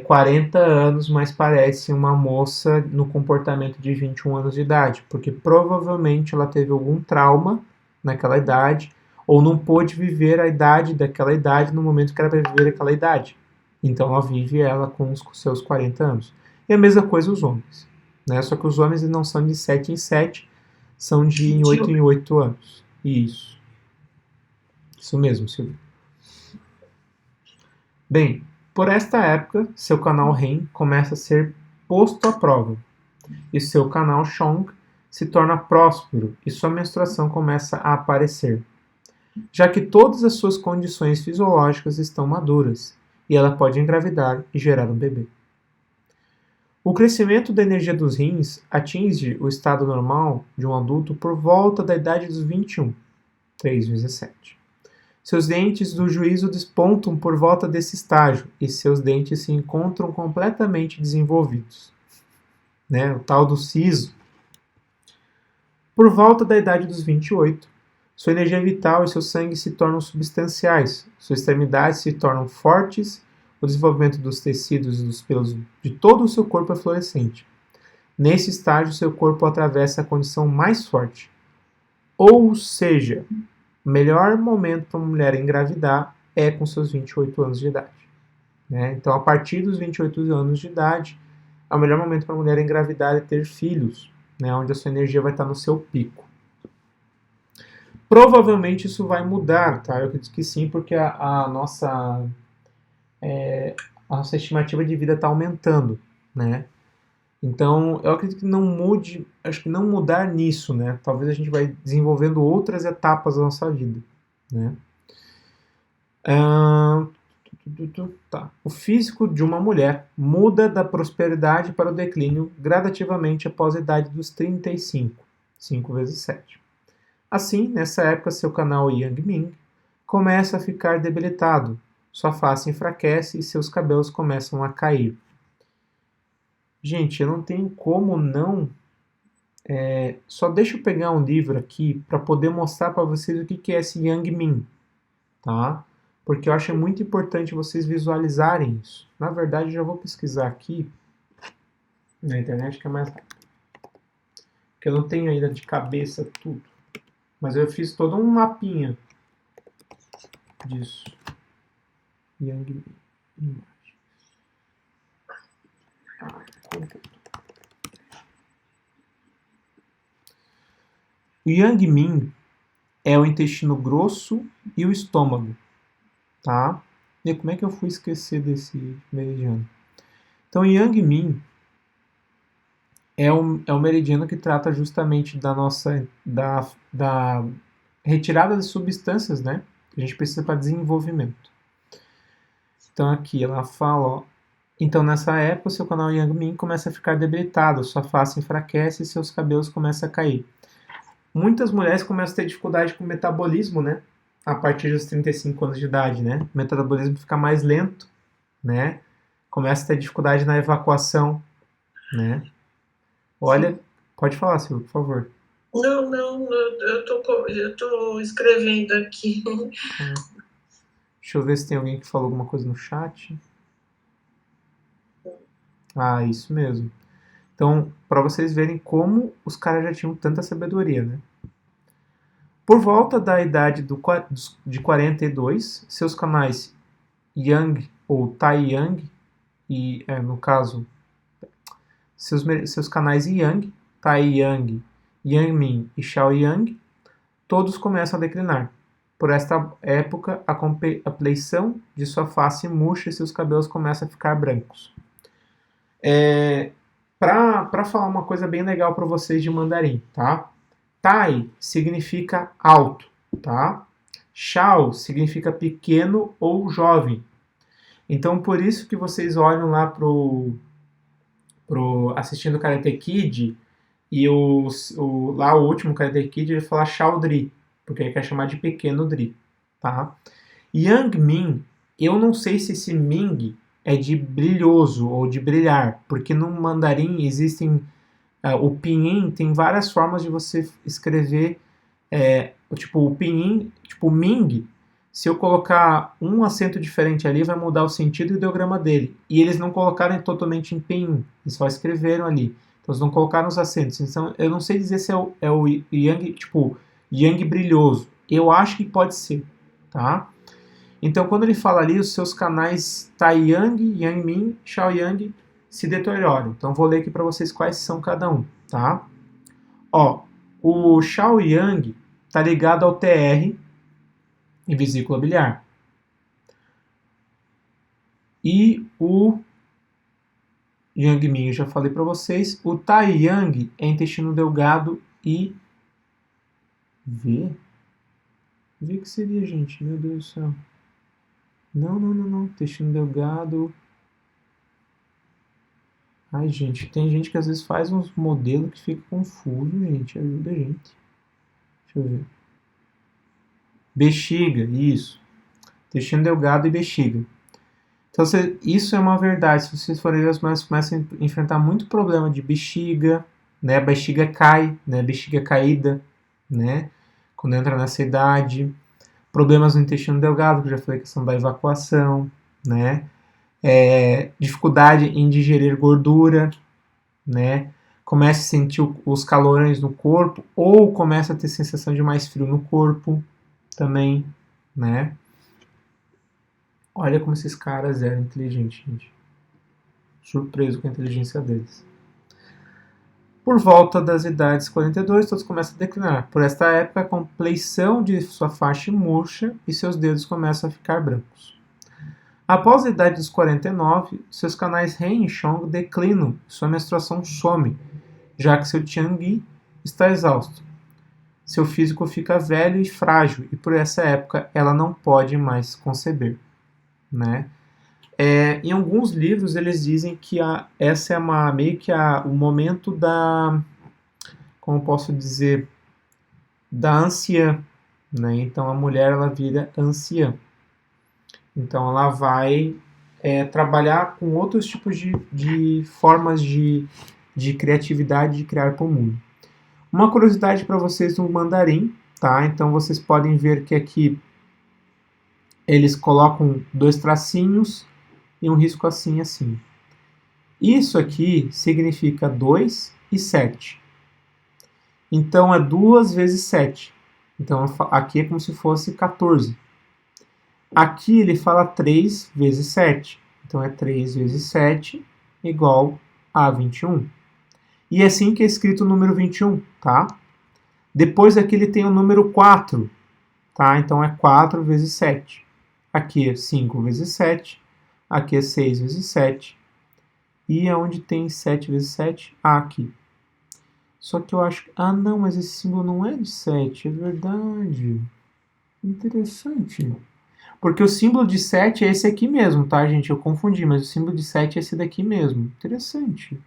40 anos, mas parecem uma moça no comportamento de 21 anos de idade, porque provavelmente ela teve algum trauma naquela idade, ou não pôde viver a idade daquela idade no momento que era para viver aquela idade. Então ela vive ela com os seus 40 anos. E a mesma coisa os homens, né? Só que os homens não são de 7 em 7, são de 8 em 8 anos. Isso mesmo, Silvio. Bem, por esta época, seu canal Ren começa a ser posto à prova, e seu canal Chong se torna próspero e sua menstruação começa a aparecer, já que todas as suas condições fisiológicas estão maduras, e ela pode engravidar e gerar um bebê. O crescimento da energia dos rins atinge o estado normal de um adulto por volta da idade dos 21, 3 vezes 7. Seus dentes do juízo despontam por volta desse estágio, e seus dentes se encontram completamente desenvolvidos. O tal do siso. Por volta da idade dos 28, sua energia vital e seu sangue se tornam substanciais, suas extremidades se tornam fortes, o desenvolvimento dos tecidos e dos pelos de todo o seu corpo é florescente. Nesse estágio, seu corpo atravessa a condição mais forte. Ou seja, o melhor momento para uma mulher engravidar é com seus 28 anos de idade. né? Então, a partir dos 28 anos de idade, é o melhor momento para a mulher engravidar e ter filhos, né? Onde a sua energia vai estar no seu pico. Provavelmente isso vai mudar, tá? Eu acredito que sim, porque a nossa estimativa de vida está aumentando, né? Então, eu acredito que não mude, acho que não mudar nisso, né? Talvez a gente vai desenvolvendo outras etapas da nossa vida, né? Tá. O físico de uma mulher muda da prosperidade para o declínio gradativamente após a idade dos 35, 5 vezes 7. Assim, nessa época, seu canal Yang Ming começa a ficar debilitado, sua face enfraquece e seus cabelos começam a cair. Gente, eu não tenho como não... só deixa eu pegar um livro aqui para poder mostrar para vocês o que é esse Yang Ming, tá? Porque eu acho muito importante vocês visualizarem isso. Na verdade, eu já vou pesquisar aqui na internet, que é mais rápido. Porque eu não tenho ainda de cabeça tudo. Mas eu fiz todo um mapinha disso. Yang Ming. O Yang Ming é o intestino grosso e o estômago, tá? E como é que eu fui esquecer desse meridiano? Então, o Yang Ming é o meridiano que trata justamente da retirada de substâncias, né? Que a gente precisa para desenvolvimento. Então, aqui ela fala, ó, então nessa época o seu canal Yang Ming começa a ficar debilitado, sua face enfraquece e seus cabelos começam a cair. Muitas mulheres começam a ter dificuldade com o metabolismo, né? A partir dos 35 anos de idade, né? O metabolismo fica mais lento, né? Começa a ter dificuldade na evacuação, né? Olha, pode falar, Silvio, por favor. Não, eu tô escrevendo aqui. Deixa eu ver se tem alguém que falou alguma coisa no chat. Ah, isso mesmo. Então, para vocês verem como os caras já tinham tanta sabedoria, né? Por volta da idade de 42, seus canais Yang ou Tai Yang, e no caso, seus canais Yang, Tai Yang, Yang Ming e Xiao Yang, todos começam a declinar. Por esta época, a compleição de sua face murcha e seus cabelos começam a ficar brancos. Para falar uma coisa bem legal para vocês de mandarim, tá? Tai significa alto, tá? Xiao significa pequeno ou jovem. Então, por isso que vocês olham lá pro assistindo Karate Kid e lá o último Karate Kid ele fala Xiao Dri, porque ele quer chamar de pequeno Dri, tá? Yang Ming, eu não sei se esse Ming é de brilhoso ou de brilhar, porque no mandarim existem o pinyin tem várias formas de você escrever, tipo o pinyin, tipo Ming, se eu colocar um acento diferente ali, vai mudar o sentido e o ideograma dele. E eles não colocaram totalmente em pinyin, eles só escreveram ali. Então eles não colocaram os acentos. Então eu não sei dizer se é o Yang, tipo, Yang brilhoso. Eu acho que pode ser, tá? Então quando ele fala ali, os seus canais Tai Yang, Yang Ming, Xiao Yang se deterioram. Então vou ler aqui para vocês quais são cada um, tá? Ó, o Xiao Yang está ligado ao TR e vesícula biliar. E o Yang Ming, eu já falei para vocês. O Tai Yang é intestino delgado e V? V que seria, gente? Meu Deus do céu. Não. Intestino delgado. Ai, gente, tem gente que às vezes faz uns modelos que fica confuso, gente. Ajuda a gente. Deixa eu ver. Bexiga, isso. Intestino delgado e bexiga. Então, isso é uma verdade. Se vocês forem ver, as mulheres começam a enfrentar muito problema de bexiga, né? A bexiga cai, né? Bexiga caída, né? Quando entra nessa idade. Problemas no intestino delgado, que eu já falei, questão da evacuação, né? Dificuldade em digerir gordura, né? Começa a sentir os calorões no corpo ou começa a ter sensação de mais frio no corpo também, né? Olha como esses caras eram inteligentes, gente. Surpreso com a inteligência deles. Por volta das idades 42, todos começam a declinar. Por esta época, a compleição de sua faixa murcha e seus dedos começam a ficar brancos. Após a idade dos 49, seus canais Ren e Chong declinam e sua menstruação some, já que seu Tiangyi está exausto. Seu físico fica velho e frágil e por essa época ela não pode mais conceber, né? Em alguns livros eles dizem que essa é meio que o momento da, como posso dizer, da anciã, né? Então a mulher ela vira anciã. Então ela vai trabalhar com outros tipos de formas de criatividade de criar para o mundo. Uma curiosidade para vocês no mandarim, tá? Então vocês podem ver que aqui eles colocam 2 tracinhos e um risco assim e assim. Isso aqui significa 2 e 7. Então é 2 vezes 7. Então aqui é como se fosse 14. Aqui ele fala 3 vezes 7. Então é 3 vezes 7 igual a 21. E é assim que é escrito o número 21, tá? Depois aqui ele tem o número 4, tá? Então é 4 vezes 7. Aqui é 5 vezes 7. Aqui é 6 vezes 7. E aonde tem 7 vezes 7? Aqui. Só que eu acho... não, mas esse símbolo não é de 7, é verdade. Interessante. Porque o símbolo de 7 é esse aqui mesmo, tá, gente? Eu confundi, mas o símbolo de 7 é esse daqui mesmo. Interessante.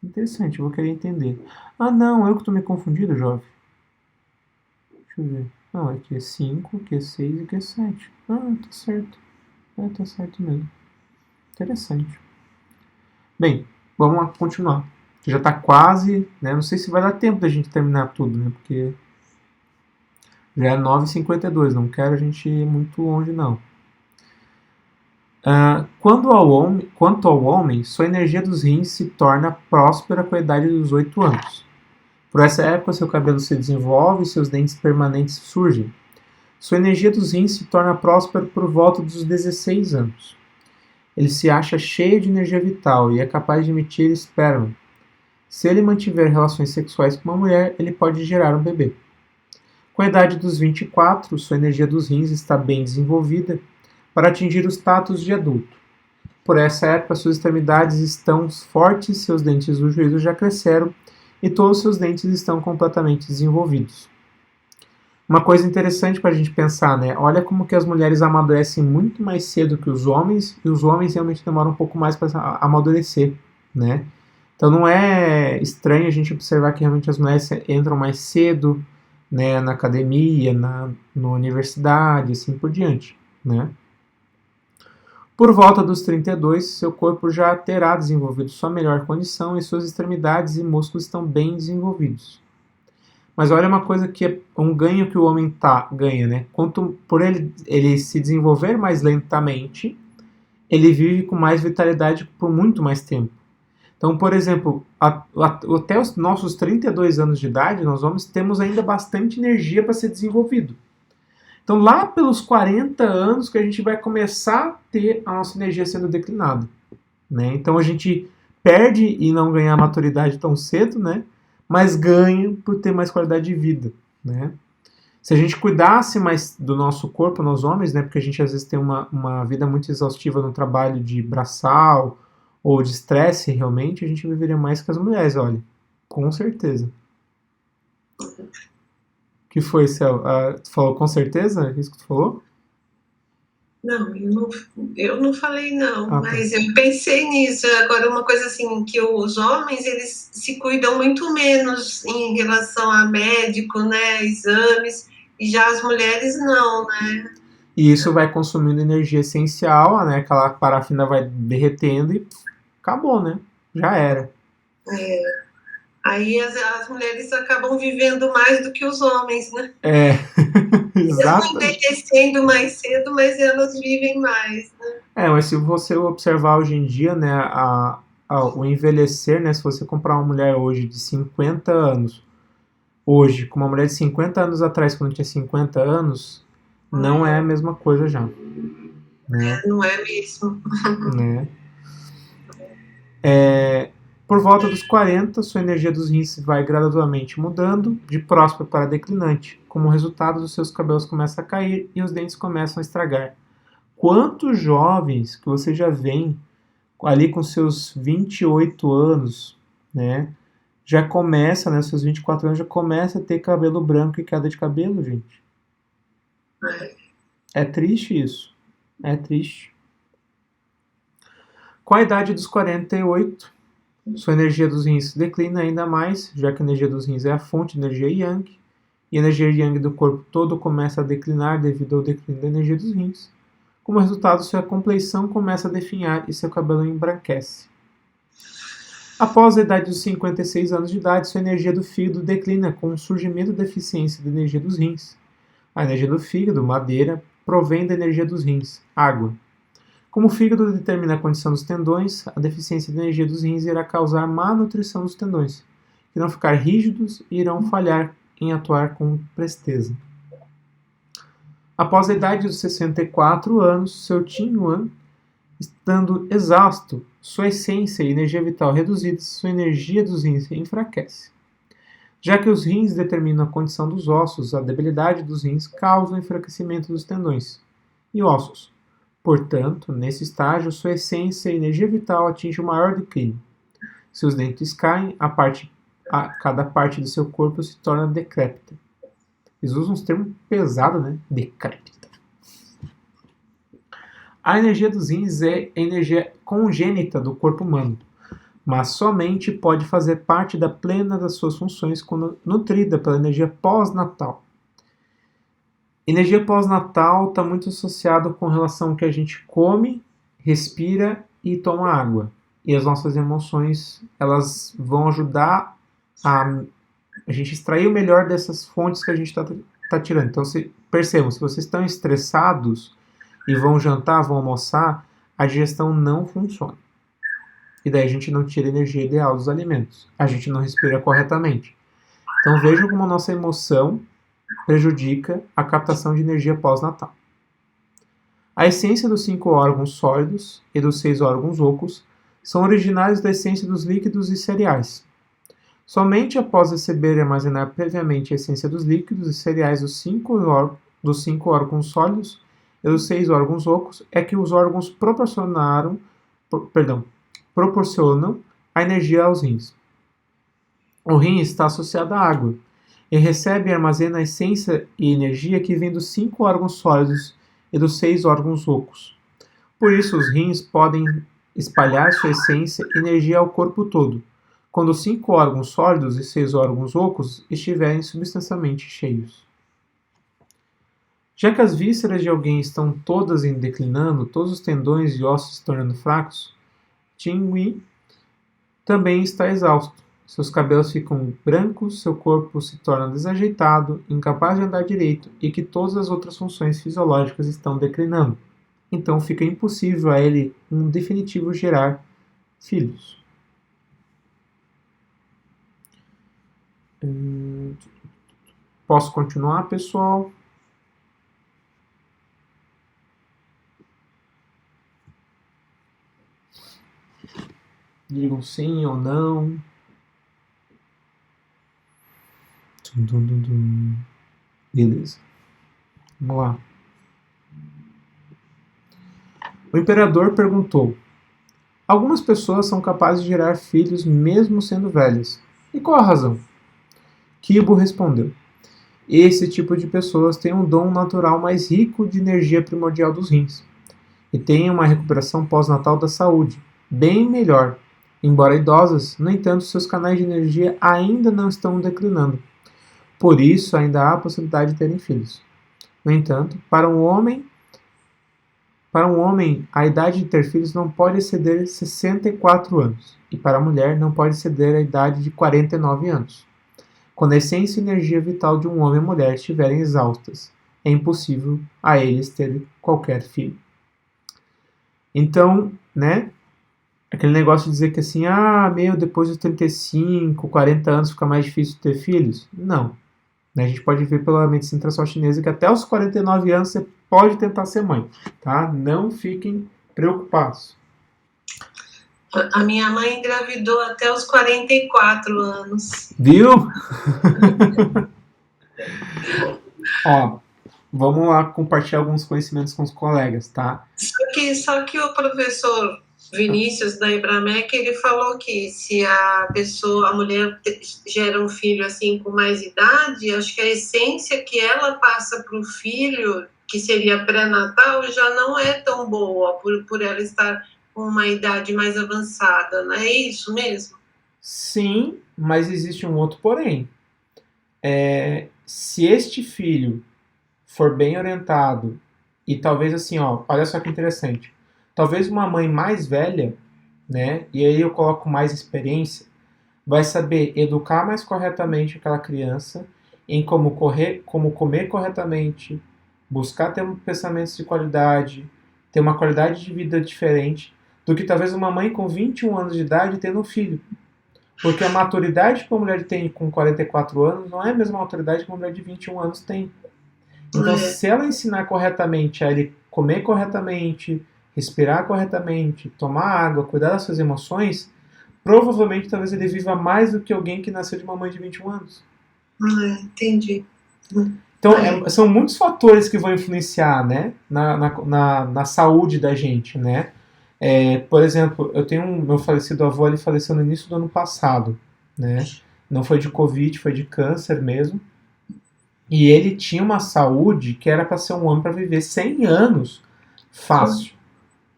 Interessante, eu vou querer entender. Não, eu que estou me confundindo, jovem. Deixa eu ver. Não, aqui é 5, aqui é 6 e aqui é 7. Tá certo. Tá certo mesmo. Interessante. Bem, vamos lá continuar. Já está quase, né? Não sei se vai dar tempo da gente terminar tudo, né? Porque já é 9h52, não quero a gente ir muito longe, não. Quanto ao homem, sua energia dos rins se torna próspera com a idade dos 8 anos. Por essa época, seu cabelo se desenvolve e seus dentes permanentes surgem. Sua energia dos rins se torna próspera por volta dos 16 anos. Ele se acha cheio de energia vital e é capaz de emitir esperma. Se ele mantiver relações sexuais com uma mulher, ele pode gerar um bebê. Com a idade dos 24, sua energia dos rins está bem desenvolvida para atingir o status de adulto. Por essa época, suas extremidades estão fortes, seus dentes do juízo já cresceram e todos os seus dentes estão completamente desenvolvidos. Uma coisa interessante para a gente pensar, né? Olha como que as mulheres amadurecem muito mais cedo que os homens e os homens realmente demoram um pouco mais para amadurecer, né? Então não é estranho a gente observar que realmente as mulheres entram mais cedo, né, na academia, na universidade, assim por diante, né? Por volta dos 32, seu corpo já terá desenvolvido sua melhor condição e suas extremidades e músculos estão bem desenvolvidos. Mas olha uma coisa que é um ganho que o homem ganha, né? Quanto por ele se desenvolver mais lentamente, ele vive com mais vitalidade por muito mais tempo. Então, por exemplo, até os nossos 32 anos de idade, nós homens temos ainda bastante energia para ser desenvolvido. Então, lá pelos 40 anos que a gente vai começar a ter a nossa energia sendo declinada, né? Então, a gente perde e não ganha a maturidade tão cedo, né? Mas ganha por ter mais qualidade de vida, né? Se a gente cuidasse mais do nosso corpo, nós homens, né? Porque a gente às vezes tem uma vida muito exaustiva no trabalho de braçal ou de estresse, realmente, a gente viveria mais que as mulheres, olha. Com certeza. O que foi, Céu? Tu falou com certeza? É isso que tu falou? Não, eu não falei não, mas eu pensei nisso. Agora, uma coisa assim, que os homens, eles se cuidam muito menos em relação a médico, né, exames, e já as mulheres não, né? E isso vai consumindo energia essencial, né, aquela parafina vai derretendo e acabou, né? Já era. Aí as mulheres acabam vivendo mais do que os homens, né? Exato. Elas vão envelhecendo mais cedo, mas elas vivem mais, né? Mas se você observar hoje em dia, né, o envelhecer, né, se você comprar uma mulher hoje de 50 anos, hoje, com uma mulher de 50 anos atrás, quando tinha 50 anos, não é a mesma coisa já. né? Não é mesmo? Né? Por volta dos 40, sua energia dos rins vai gradualmente mudando de próspera para declinante. Como resultado, os seus cabelos começam a cair e os dentes começam a estragar. Quantos jovens que você já vê ali com seus 28 anos, né? Já começa, né? Seus 24 anos já começa a ter cabelo branco e queda de cabelo, gente. É triste isso. É triste. Com a idade dos 48, sua energia dos rins declina ainda mais, já que a energia dos rins é a fonte de energia yang, e a energia yang do corpo todo começa a declinar devido ao declínio da energia dos rins. Como resultado, sua compleição começa a definhar e seu cabelo embranquece. Após a idade dos 56 anos de idade, sua energia do fígado declina com o surgimento da deficiência da energia dos rins. A energia do fígado, madeira, provém da energia dos rins, água. Como o fígado determina a condição dos tendões, a deficiência de energia dos rins irá causar má nutrição dos tendões, que irão ficar rígidos e irão falhar em atuar com presteza. Após a idade dos 64 anos, seu Qin Yuan, estando exausto, sua essência e energia vital reduzidas, sua energia dos rins enfraquece. Já que os rins determinam a condição dos ossos, a debilidade dos rins causa o enfraquecimento dos tendões e ossos. Portanto, nesse estágio, sua essência e energia vital atinge o maior declínio. Seus dentes caem, cada parte do seu corpo se torna decrépita. Eles usam uns termos pesados, né? Decrépita. A energia dos rins é a energia congênita do corpo humano, mas somente pode fazer parte da plena das suas funções quando nutrida pela energia pós-natal. Energia pós-natal está muito associado com relação ao que a gente come, respira e toma água. E as nossas emoções, elas vão ajudar a gente extrair o melhor dessas fontes que a gente está tirando. Então, percebam, se vocês estão estressados e vão jantar, vão almoçar, a digestão não funciona. E daí a gente não tira a energia ideal dos alimentos. A gente não respira corretamente. Então, vejam como a nossa emoção prejudica a captação de energia pós-natal. A essência dos 5 órgãos sólidos e dos 6 órgãos ocos são originários da essência dos líquidos e cereais. Somente após receber e armazenar previamente a essência dos líquidos e cereais dos 5 órgãos sólidos e dos 6 órgãos ocos é que os órgãos proporcionam a energia aos rins. O rim está associado à água e recebe e armazena a essência e energia que vem dos 5 órgãos sólidos e dos 6 órgãos ocos. Por isso, os rins podem espalhar sua essência e energia ao corpo todo, quando os 5 órgãos sólidos e 6 órgãos ocos estiverem substancialmente cheios. Já que as vísceras de alguém estão todas declinando, todos os tendões e ossos se tornando fracos, Qin Hui também está exausto. Seus cabelos ficam brancos, seu corpo se torna desajeitado, incapaz de andar direito e que todas as outras funções fisiológicas estão declinando. Então fica impossível a ele, definitivo, gerar filhos. Posso continuar, pessoal? Digam sim ou não. Beleza. Vamos lá. O imperador perguntou: algumas pessoas são capazes de gerar filhos mesmo sendo velhas. E qual a razão? Kibo respondeu: esse tipo de pessoas tem um dom natural mais rico de energia primordial dos rins e tem uma recuperação pós-natal da saúde bem melhor. Embora idosas, no entanto, seus canais de energia ainda não estão declinando. Por isso, ainda há a possibilidade de terem filhos. No entanto, para um homem, a idade de ter filhos não pode exceder 64 anos, e para a mulher não pode exceder a idade de 49 anos. Quando a essência e energia vital de um homem e mulher estiverem exaustas, é impossível a eles ter qualquer filho. Então, né? Aquele negócio de dizer que assim, depois dos 35, 40 anos fica mais difícil ter filhos? Não. Né? A gente pode ver pela medicina tradicional chinesa que até os 49 anos você pode tentar ser mãe, tá? Não fiquem preocupados. A minha mãe engravidou até os 44 anos. Viu? Ó, vamos lá compartilhar alguns conhecimentos com os colegas, tá? Só que o professor Vinícius da Ibramec, ele falou que se a mulher gera um filho assim com mais idade, acho que a essência que ela passa para o filho, que seria pré-natal, já não é tão boa por ela estar com uma idade mais avançada, não é isso mesmo? Sim, mas existe um outro porém. Se este filho for bem orientado e talvez assim, ó, olha só que interessante. Talvez uma mãe mais velha, né, e aí eu coloco mais experiência, vai saber educar mais corretamente aquela criança em como comer corretamente, buscar ter pensamentos de qualidade, ter uma qualidade de vida diferente do que talvez uma mãe com 21 anos de idade tendo um filho. Porque a maturidade que uma mulher tem com 44 anos não é a mesma maturidade que uma mulher de 21 anos tem. Então, se ela ensinar corretamente a ele comer corretamente, respirar corretamente, tomar água, cuidar das suas emoções, provavelmente talvez ele viva mais do que alguém que nasceu de uma mãe de 21 anos. Entendi. Então, são muitos fatores que vão influenciar, né, na saúde da gente, né? Por exemplo, eu tenho meu falecido avô, ele faleceu no início do ano passado, né? Não foi de Covid, foi de câncer mesmo. E ele tinha uma saúde que era para ser um homem para viver 100 anos fácil.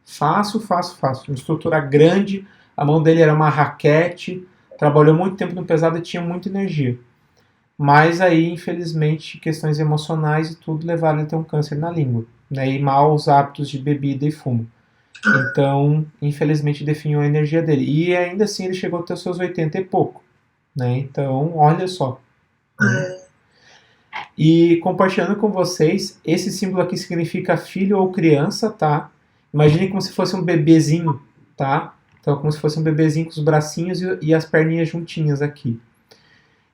Fácil. Uma estrutura grande, a mão dele era uma raquete, trabalhou muito tempo no pesado e tinha muita energia. Mas aí, infelizmente, questões emocionais e tudo levaram ele a ter um câncer na língua, né? E maus hábitos de bebida e fumo. Então, infelizmente, definiu a energia dele. E ainda assim ele chegou até os seus 80 e pouco, né? Então, olha só. Né? E compartilhando com vocês, esse símbolo aqui significa filho ou criança, tá? Imagine como se fosse um bebezinho, tá? Então, como se fosse um bebezinho com os bracinhos e as perninhas juntinhas aqui.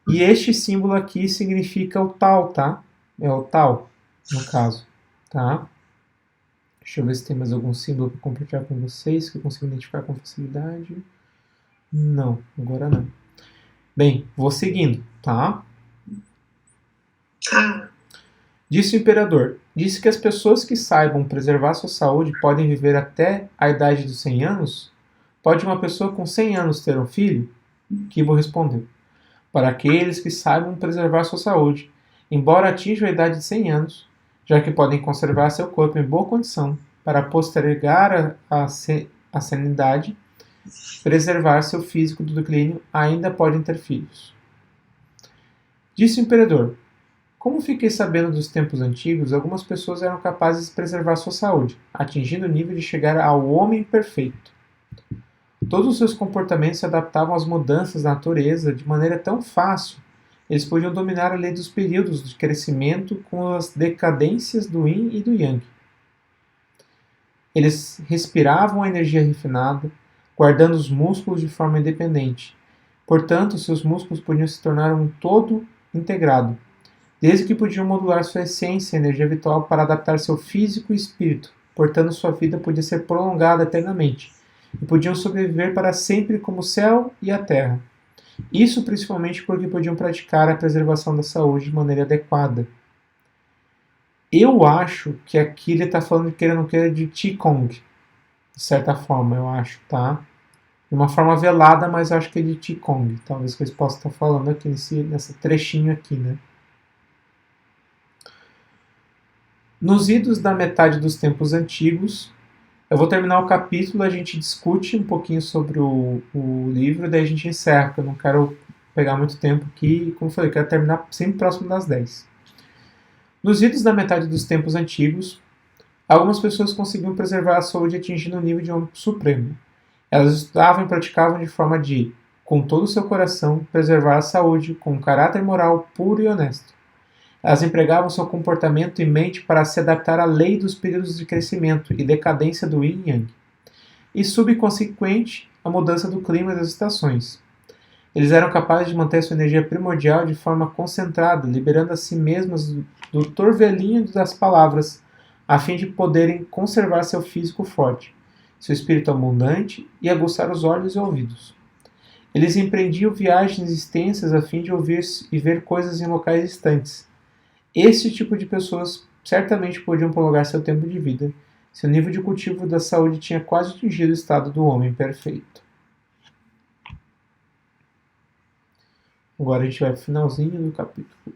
E este símbolo aqui significa o tal, tá? É o tal, no caso, tá? Deixa eu ver se tem mais algum símbolo para compartilhar com vocês que eu consigo identificar com facilidade. Não, agora não. Bem, vou seguindo, tá? Disse o imperador, disse que as pessoas que saibam preservar sua saúde podem viver até a idade dos 100 anos? Pode uma pessoa com 100 anos ter um filho? Kibo respondeu, para aqueles que saibam preservar sua saúde, embora atinjam a idade de 100 anos, já que podem conservar seu corpo em boa condição para postergar a sanidade, preservar seu físico do declínio, ainda podem ter filhos. Disse o imperador, como fiquei sabendo dos tempos antigos, algumas pessoas eram capazes de preservar sua saúde, atingindo o nível de chegar ao homem perfeito. Todos os seus comportamentos se adaptavam às mudanças da natureza de maneira tão fácil. Eles podiam dominar a lei dos períodos de crescimento com as decadências do Yin e do Yang. Eles respiravam a energia refinada, guardando os músculos de forma independente. Portanto, seus músculos podiam se tornar um todo integrado, desde que podiam modular sua essência e energia vital para adaptar seu físico e espírito. Portanto, sua vida podia ser prolongada eternamente, e podiam sobreviver para sempre como o céu e a terra. Isso principalmente porque podiam praticar a preservação da saúde de maneira adequada. Eu acho que aqui ele está falando de queira ou não queira de Qigong, de certa forma, eu acho, tá? De uma forma velada, mas eu acho que é de Qigong. Talvez que eles possam estar falando aqui nesse trechinho aqui, né? Nos idos da metade dos tempos antigos, eu vou terminar o capítulo, a gente discute um pouquinho sobre o livro, daí a gente encerra, porque eu não quero pegar muito tempo aqui, como eu falei, eu quero terminar sempre próximo das 10. Nos idos da metade dos tempos antigos, algumas pessoas conseguiam preservar a saúde atingindo o nível de homem supremo. Elas estudavam e praticavam de forma de, com todo o seu coração, preservar a saúde com um caráter moral puro e honesto. Elas empregavam seu comportamento e mente para se adaptar à lei dos períodos de crescimento e decadência do Yin e Yang, e subconsequente à mudança do clima e das estações. Eles eram capazes de manter sua energia primordial de forma concentrada, liberando a si mesmos do torvelinho das palavras, a fim de poderem conservar seu físico forte, seu espírito abundante e aguçar os olhos e ouvidos. Eles empreendiam viagens extensas a fim de ouvir e ver coisas em locais distantes. Esse tipo de pessoas certamente podiam prolongar seu tempo de vida. Seu nível de cultivo da saúde tinha quase atingido o estado do homem perfeito. Agora a gente vai para o finalzinho do capítulo.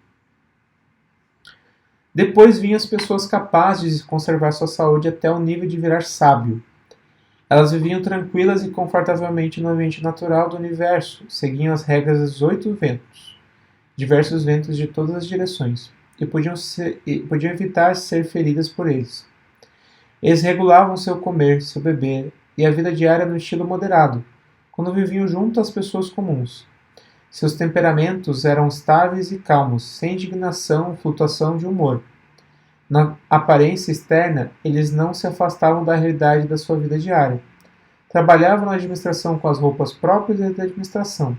Depois vinham as pessoas capazes de conservar sua saúde até o nível de virar sábio. Elas viviam tranquilas e confortavelmente no ambiente natural do universo, seguiam as regras dos 8 ventos, diversos ventos de todas as direções, e podiam evitar ser feridas por eles. Eles regulavam seu comer, seu beber e a vida diária no estilo moderado, quando viviam junto às pessoas comuns. Seus temperamentos eram estáveis e calmos, sem indignação ou flutuação de humor. Na aparência externa, eles não se afastavam da realidade da sua vida diária. Trabalhavam na administração com as roupas próprias da administração.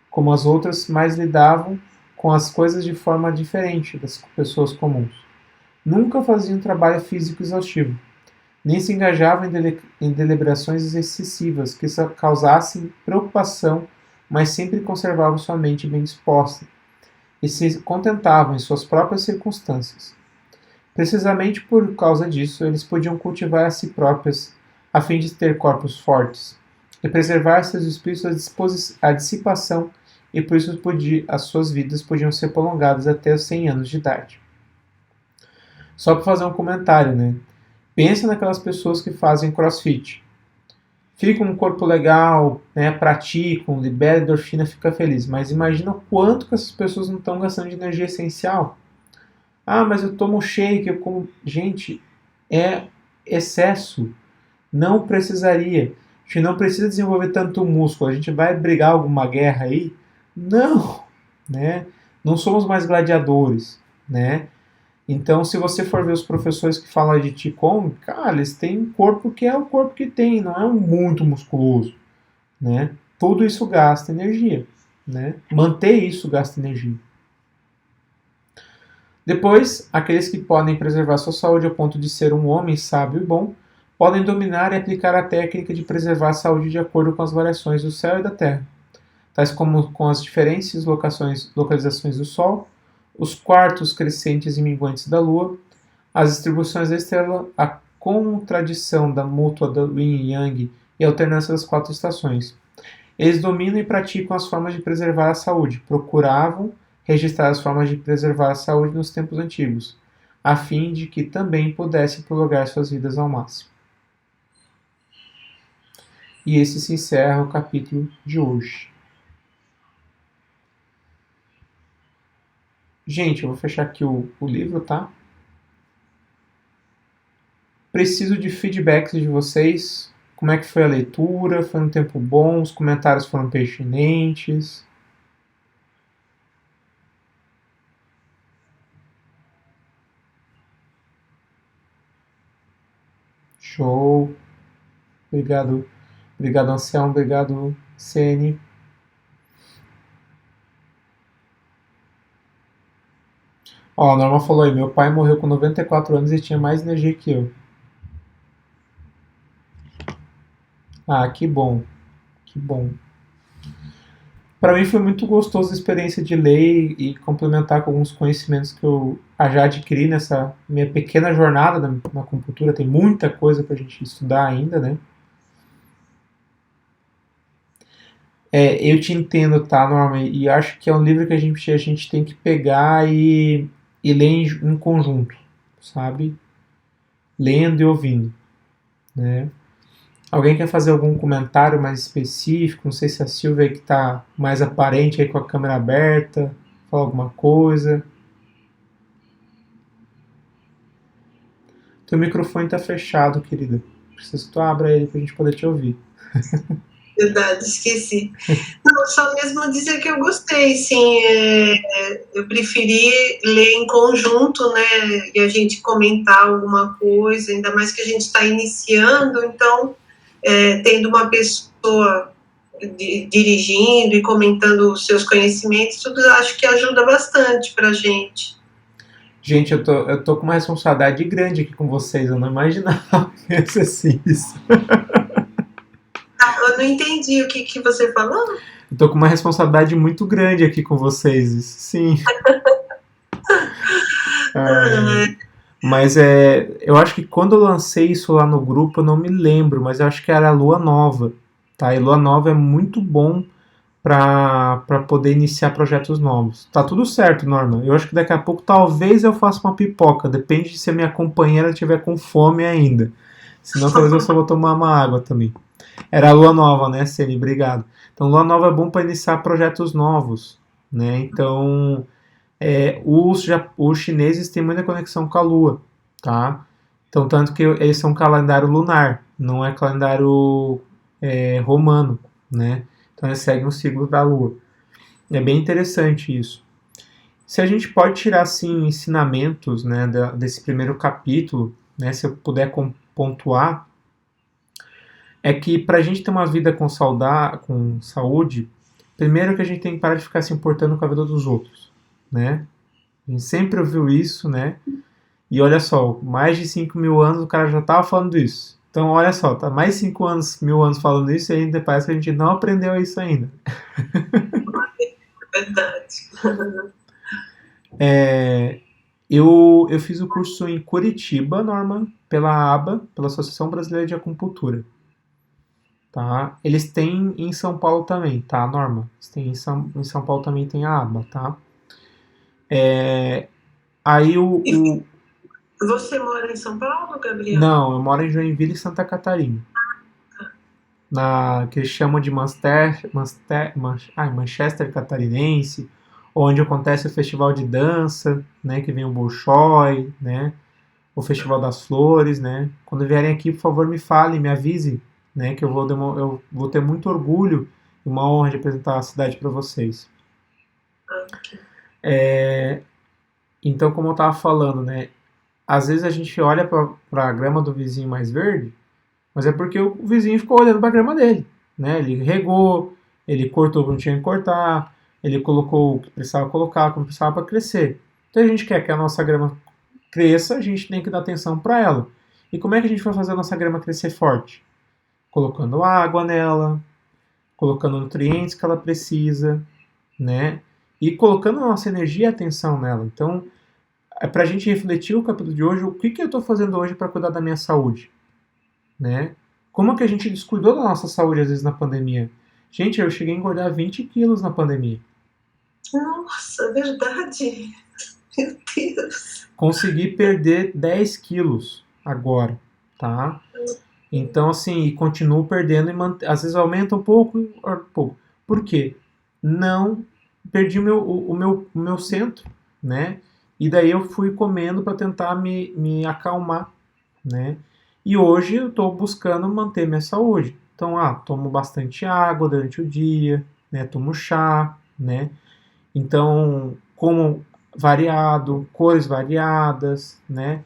Como as outras, mas lidavam com as coisas de forma diferente das pessoas comuns. Nunca faziam trabalho físico exaustivo, nem se engajavam em deliberações excessivas que causassem preocupação, mas sempre conservavam sua mente bem disposta e se contentavam em suas próprias circunstâncias. Precisamente por causa disso, eles podiam cultivar a si próprios a fim de ter corpos fortes e preservar seus espíritos à dissipação, e por isso as suas vidas podiam ser prolongadas até os 100 anos de idade. Só para fazer um comentário, né? Pensa naquelas pessoas que fazem crossfit. Ficam com um corpo legal, né, praticam, liberam endorfina, fica feliz. Mas imagina o quanto que essas pessoas não estão gastando de energia essencial. Ah, mas eu tomo shake, eu como... Gente, é excesso. Não precisaria. A gente não precisa desenvolver tanto músculo. A gente vai brigar alguma guerra aí? Não, né? Não somos mais gladiadores, né? Então, se você for ver os professores que falam de Qigong, cara, eles têm um corpo que é o corpo que tem, não é um muito musculoso, né? Tudo isso gasta energia, né? Manter isso gasta energia. Depois, aqueles que podem preservar sua saúde ao ponto de ser um homem sábio e bom, podem dominar e aplicar a técnica de preservar a saúde de acordo com as variações do céu e da terra, tais como com as diferentes localizações do Sol, os quartos crescentes e minguantes da Lua, as distribuições da estrela, a contradição da mútua do Yin e Yang e a alternância das 4 estações. Eles dominam e praticam as formas de preservar a saúde, procuravam registrar as formas de preservar a saúde nos tempos antigos, a fim de que também pudessem prolongar suas vidas ao máximo. E esse se encerra o capítulo de hoje. Gente, eu vou fechar aqui o livro, tá? Preciso de feedbacks de vocês. Como é que foi a leitura? Foi um tempo bom? Os comentários foram pertinentes? Show! Obrigado. Obrigado, Anselmo. Obrigado, Ceni. Ó, a Norma falou aí, meu pai morreu com 94 anos e tinha mais energia que eu. Ah, que bom. Que bom. Para mim foi muito gostoso a experiência de ler e complementar com alguns conhecimentos que eu já adquiri nessa minha pequena jornada na acupuntura. Tem muita coisa pra gente estudar ainda, né? Eu te entendo, tá, Norma? E acho que é um livro que a gente tem que pegar e ler em conjunto, sabe? Lendo e ouvindo, né? Alguém quer fazer algum comentário mais específico? Não sei se a Silvia que está mais aparente aí com a câmera aberta, fala alguma coisa. Teu microfone está fechado, querida. Preciso que tu abra ele para a gente poder te ouvir. Verdade, esqueci. Não, só mesmo dizer que eu gostei, sim. Eu preferi ler em conjunto, né? E a gente comentar alguma coisa, ainda mais que a gente está iniciando, então, tendo uma pessoa dirigindo e comentando os seus conhecimentos, tudo acho que ajuda bastante para a gente. Gente, eu tô com uma responsabilidade grande aqui com vocês, eu não imaginava que ia ser assim isso. Eu não entendi o que você falou. Eu tô com uma responsabilidade muito grande aqui com vocês, isso sim. Mas eu acho que quando eu lancei isso lá no grupo, eu não me lembro, mas eu acho que era a Lua Nova, tá? E Lua Nova é muito bom para poder iniciar projetos novos. Tá tudo certo, Norma. Eu acho que daqui a pouco talvez eu faça uma pipoca, depende de se a minha companheira estiver com fome ainda. Senão talvez eu só vou tomar uma água também. Era a Lua Nova, né, Ceni? Obrigado. Então, Lua Nova é bom para iniciar projetos novos, né? Então, os chineses têm muita conexão com a Lua, tá? Então, tanto que eles são um calendário lunar, não é calendário romano, né? Então, eles seguem o ciclo da Lua. É bem interessante isso. Se a gente pode tirar, assim, ensinamentos, né, desse primeiro capítulo, né, se eu puder pontuar, é que para a gente ter uma vida com saúde, primeiro que a gente tem que parar de ficar se importando com a vida dos outros, né? A gente sempre ouviu isso, né? E olha só, mais de 5.000 anos o cara já estava falando isso. Então, olha só, tá mais de 5.000 anos falando isso e ainda parece que a gente não aprendeu isso ainda. Verdade. Eu fiz o curso em Curitiba, Norma, pela ABA, pela Associação Brasileira de Acupuntura. Tá? Eles têm em São Paulo também, tá, Norma? Eles têm em São Paulo também tem a ABA, tá? Aí Você mora em São Paulo, Gabriel? Não, eu moro em Joinville, Santa Catarina. Que eles chamam de Manchester Catarinense, onde acontece o festival de dança, né, que vem o Bolshoi, né, o Festival das Flores, né. Quando vierem aqui, por favor, me falem, me avisem, né, que eu vou ter muito orgulho e uma honra de apresentar a cidade para vocês. Então, como eu estava falando, né, às vezes a gente olha para a grama do vizinho mais verde, mas é porque o vizinho ficou olhando para a grama dele, né? Ele regou, ele cortou o que não tinha que cortar, ele colocou o que precisava colocar, o que não precisava para crescer. Então a gente quer que a nossa grama cresça, a gente tem que dar atenção para ela. E como é que a gente vai fazer a nossa grama crescer forte? Colocando água nela, colocando nutrientes que ela precisa, né? E colocando a nossa energia e atenção nela. Então, é para a gente refletir o capítulo de hoje, o que eu estou fazendo hoje para cuidar da minha saúde, né? Como que a gente descuidou da nossa saúde às vezes na pandemia? Gente, eu cheguei a engordar 20 quilos na pandemia. Nossa, verdade. Meu Deus. Consegui perder 10 quilos agora, tá? Então, assim, e continuo perdendo e às vezes aumenta um pouco. Por quê? Não perdi o meu centro, né? E daí eu fui comendo para tentar me acalmar, né? E hoje eu estou buscando manter minha saúde. Então, tomo bastante água durante o dia, né? Tomo chá, né? Então, como variado, cores variadas, né?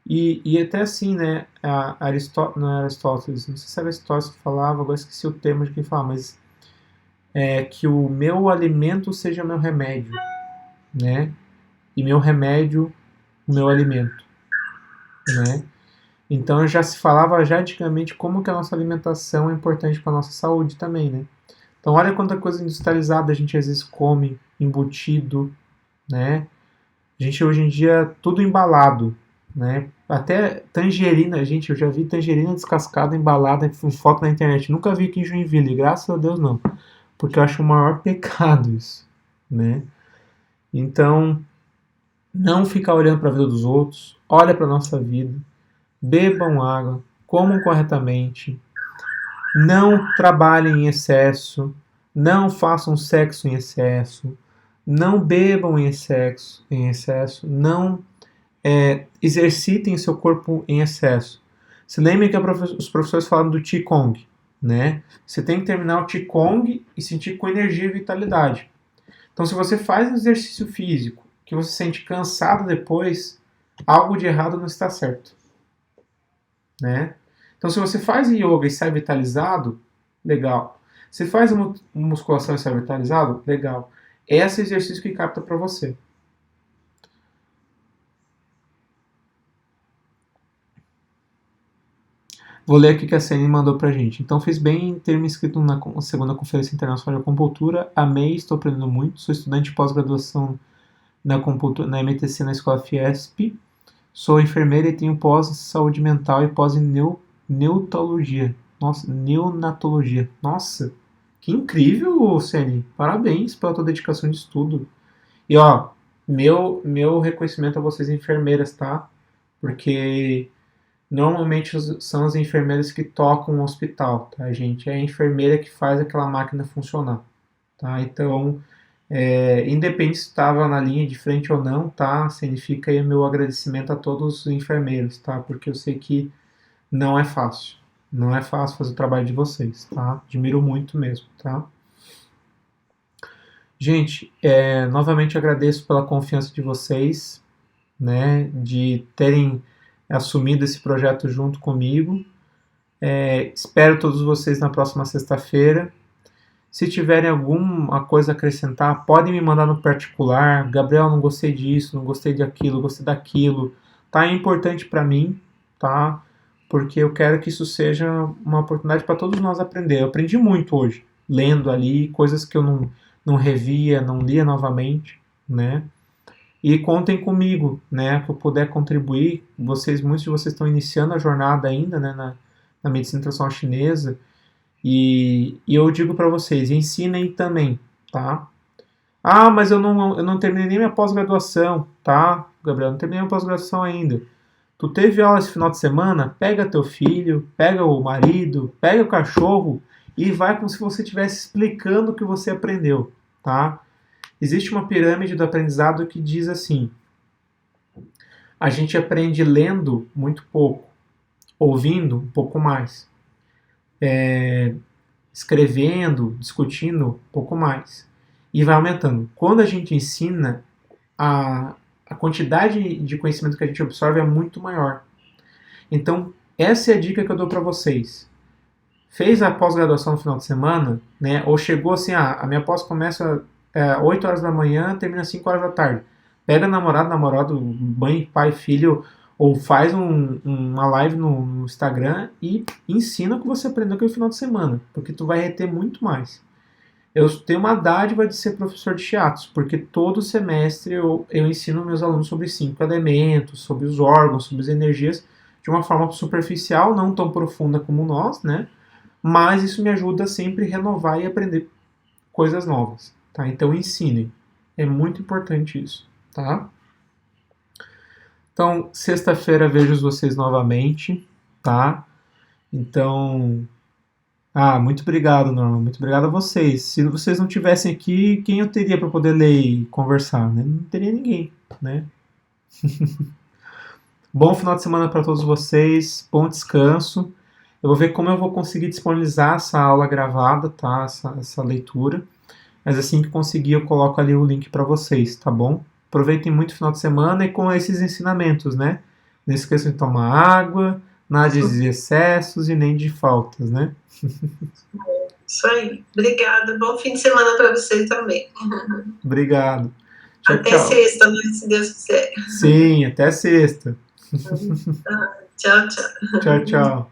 E até assim, né? Não era Aristóteles, não sei se era Aristóteles que falava, agora esqueci o termo de quem falava, mas que o meu alimento seja meu remédio, né? E meu remédio, o meu alimento, né? Então já se falava já antigamente como que a nossa alimentação é importante para a nossa saúde também, né? Então olha quanta coisa industrializada a gente às vezes come, embutido, né? A gente hoje em dia tudo embalado, né? Até tangerina, gente, eu já vi tangerina descascada, embalada em foto na internet. Nunca vi aqui em Joinville, graças a Deus não. Porque eu acho o maior pecado isso, né? Então, não ficar olhando para a vida dos outros, olha para a nossa vida, bebam água, comam corretamente, não trabalhem em excesso, não façam sexo em excesso, não bebam em excesso, não exercitem seu corpo em excesso. Se lembrem que os professores falam do Qigong, né? Você tem que terminar o Qigong e sentir com energia e vitalidade. Então, se você faz um exercício físico que você se sente cansado depois, algo de errado não está certo, né? Então, se você faz yoga e sai vitalizado, legal. Você faz uma musculação e sai vitalizado? Legal. Esse é o exercício que capta para você. Vou ler aqui que a Cene mandou pra gente. Então, fez bem em ter me inscrito na segunda Conferência Internacional de Acupuntura. Amei, estou aprendendo muito. Sou estudante de pós-graduação na MTC na Escola Fiesp. Sou enfermeira e tenho pós-saúde mental e pós-neutologia. Nossa, neonatologia. Nossa, que incrível, Cene. Parabéns pela tua dedicação de estudo. E, ó, meu reconhecimento a vocês enfermeiras, tá? Porque normalmente são as enfermeiras que tocam o hospital, tá, gente? É a enfermeira que faz aquela máquina funcionar, tá? Então, independente se estava na linha de frente ou não, tá? Significa aí meu agradecimento a todos os enfermeiros, tá? Porque eu sei que não é fácil. Não é fácil fazer o trabalho de vocês, tá? Admiro muito mesmo, tá? Gente, novamente agradeço pela confiança de vocês, né? De terem assumido esse projeto junto comigo. Espero todos vocês na próxima sexta-feira. Se tiverem alguma coisa a acrescentar, podem me mandar no particular. Gabriel, não gostei disso, não gostei daquilo, gostei daquilo. Tá? É importante para mim, tá? Porque eu quero que isso seja uma oportunidade para todos nós aprender. Eu aprendi muito hoje, lendo ali, coisas que eu não revia, não lia novamente, né? E contem comigo, né, que eu puder contribuir. Muitos de vocês estão iniciando a jornada ainda, né, na medicina tradicional chinesa. E eu digo para vocês, ensinem também, tá? Ah, mas eu não terminei nem minha pós-graduação, tá, Gabriel? Não terminei minha pós-graduação ainda. Tu teve aula esse final de semana? Pega teu filho, pega o marido, pega o cachorro e vai como se você estivesse explicando o que você aprendeu, tá? Existe uma pirâmide do aprendizado que diz assim: a gente aprende lendo muito pouco, ouvindo um pouco mais, escrevendo, discutindo um pouco mais, e vai aumentando. Quando a gente ensina, a quantidade de conhecimento que a gente absorve é muito maior. Então, essa é a dica que eu dou para vocês. Fez a pós-graduação no final de semana, né? Ou chegou assim, a minha pós começa 8 horas da manhã, termina às 5 horas da tarde. Pega namorado, mãe, pai, filho, ou faz uma live no Instagram e ensina o que você aprendeu aquele final de semana, porque tu vai reter muito mais. Eu tenho uma dádiva de ser professor de shiatsu, porque todo semestre eu ensino meus alunos sobre 5 elementos, sobre os órgãos, sobre as energias, de uma forma superficial, não tão profunda como nós, né? Mas isso me ajuda a sempre renovar e aprender coisas novas, tá? Então ensinem. É muito importante isso, tá? Então, sexta-feira vejo vocês novamente, tá? Então, muito obrigado, Norma. Muito obrigado a vocês. Se vocês não tivessem aqui, quem eu teria para poder ler e conversar, né? Não teria ninguém, né? Bom final de semana para todos vocês. Bom descanso. Eu vou ver como eu vou conseguir disponibilizar essa aula gravada, tá? Essa leitura. Mas assim que conseguir, eu coloco ali o link para vocês, tá bom? Aproveitem muito o final de semana e com esses ensinamentos, né? Não esqueçam de tomar água, nada de excessos e nem de faltas, né? Isso aí. Obrigada. Bom fim de semana para você também. Obrigado. Tchau, até tchau. Sexta, né, se Deus quiser. Sim, até sexta. Tchau, tchau. Tchau, tchau.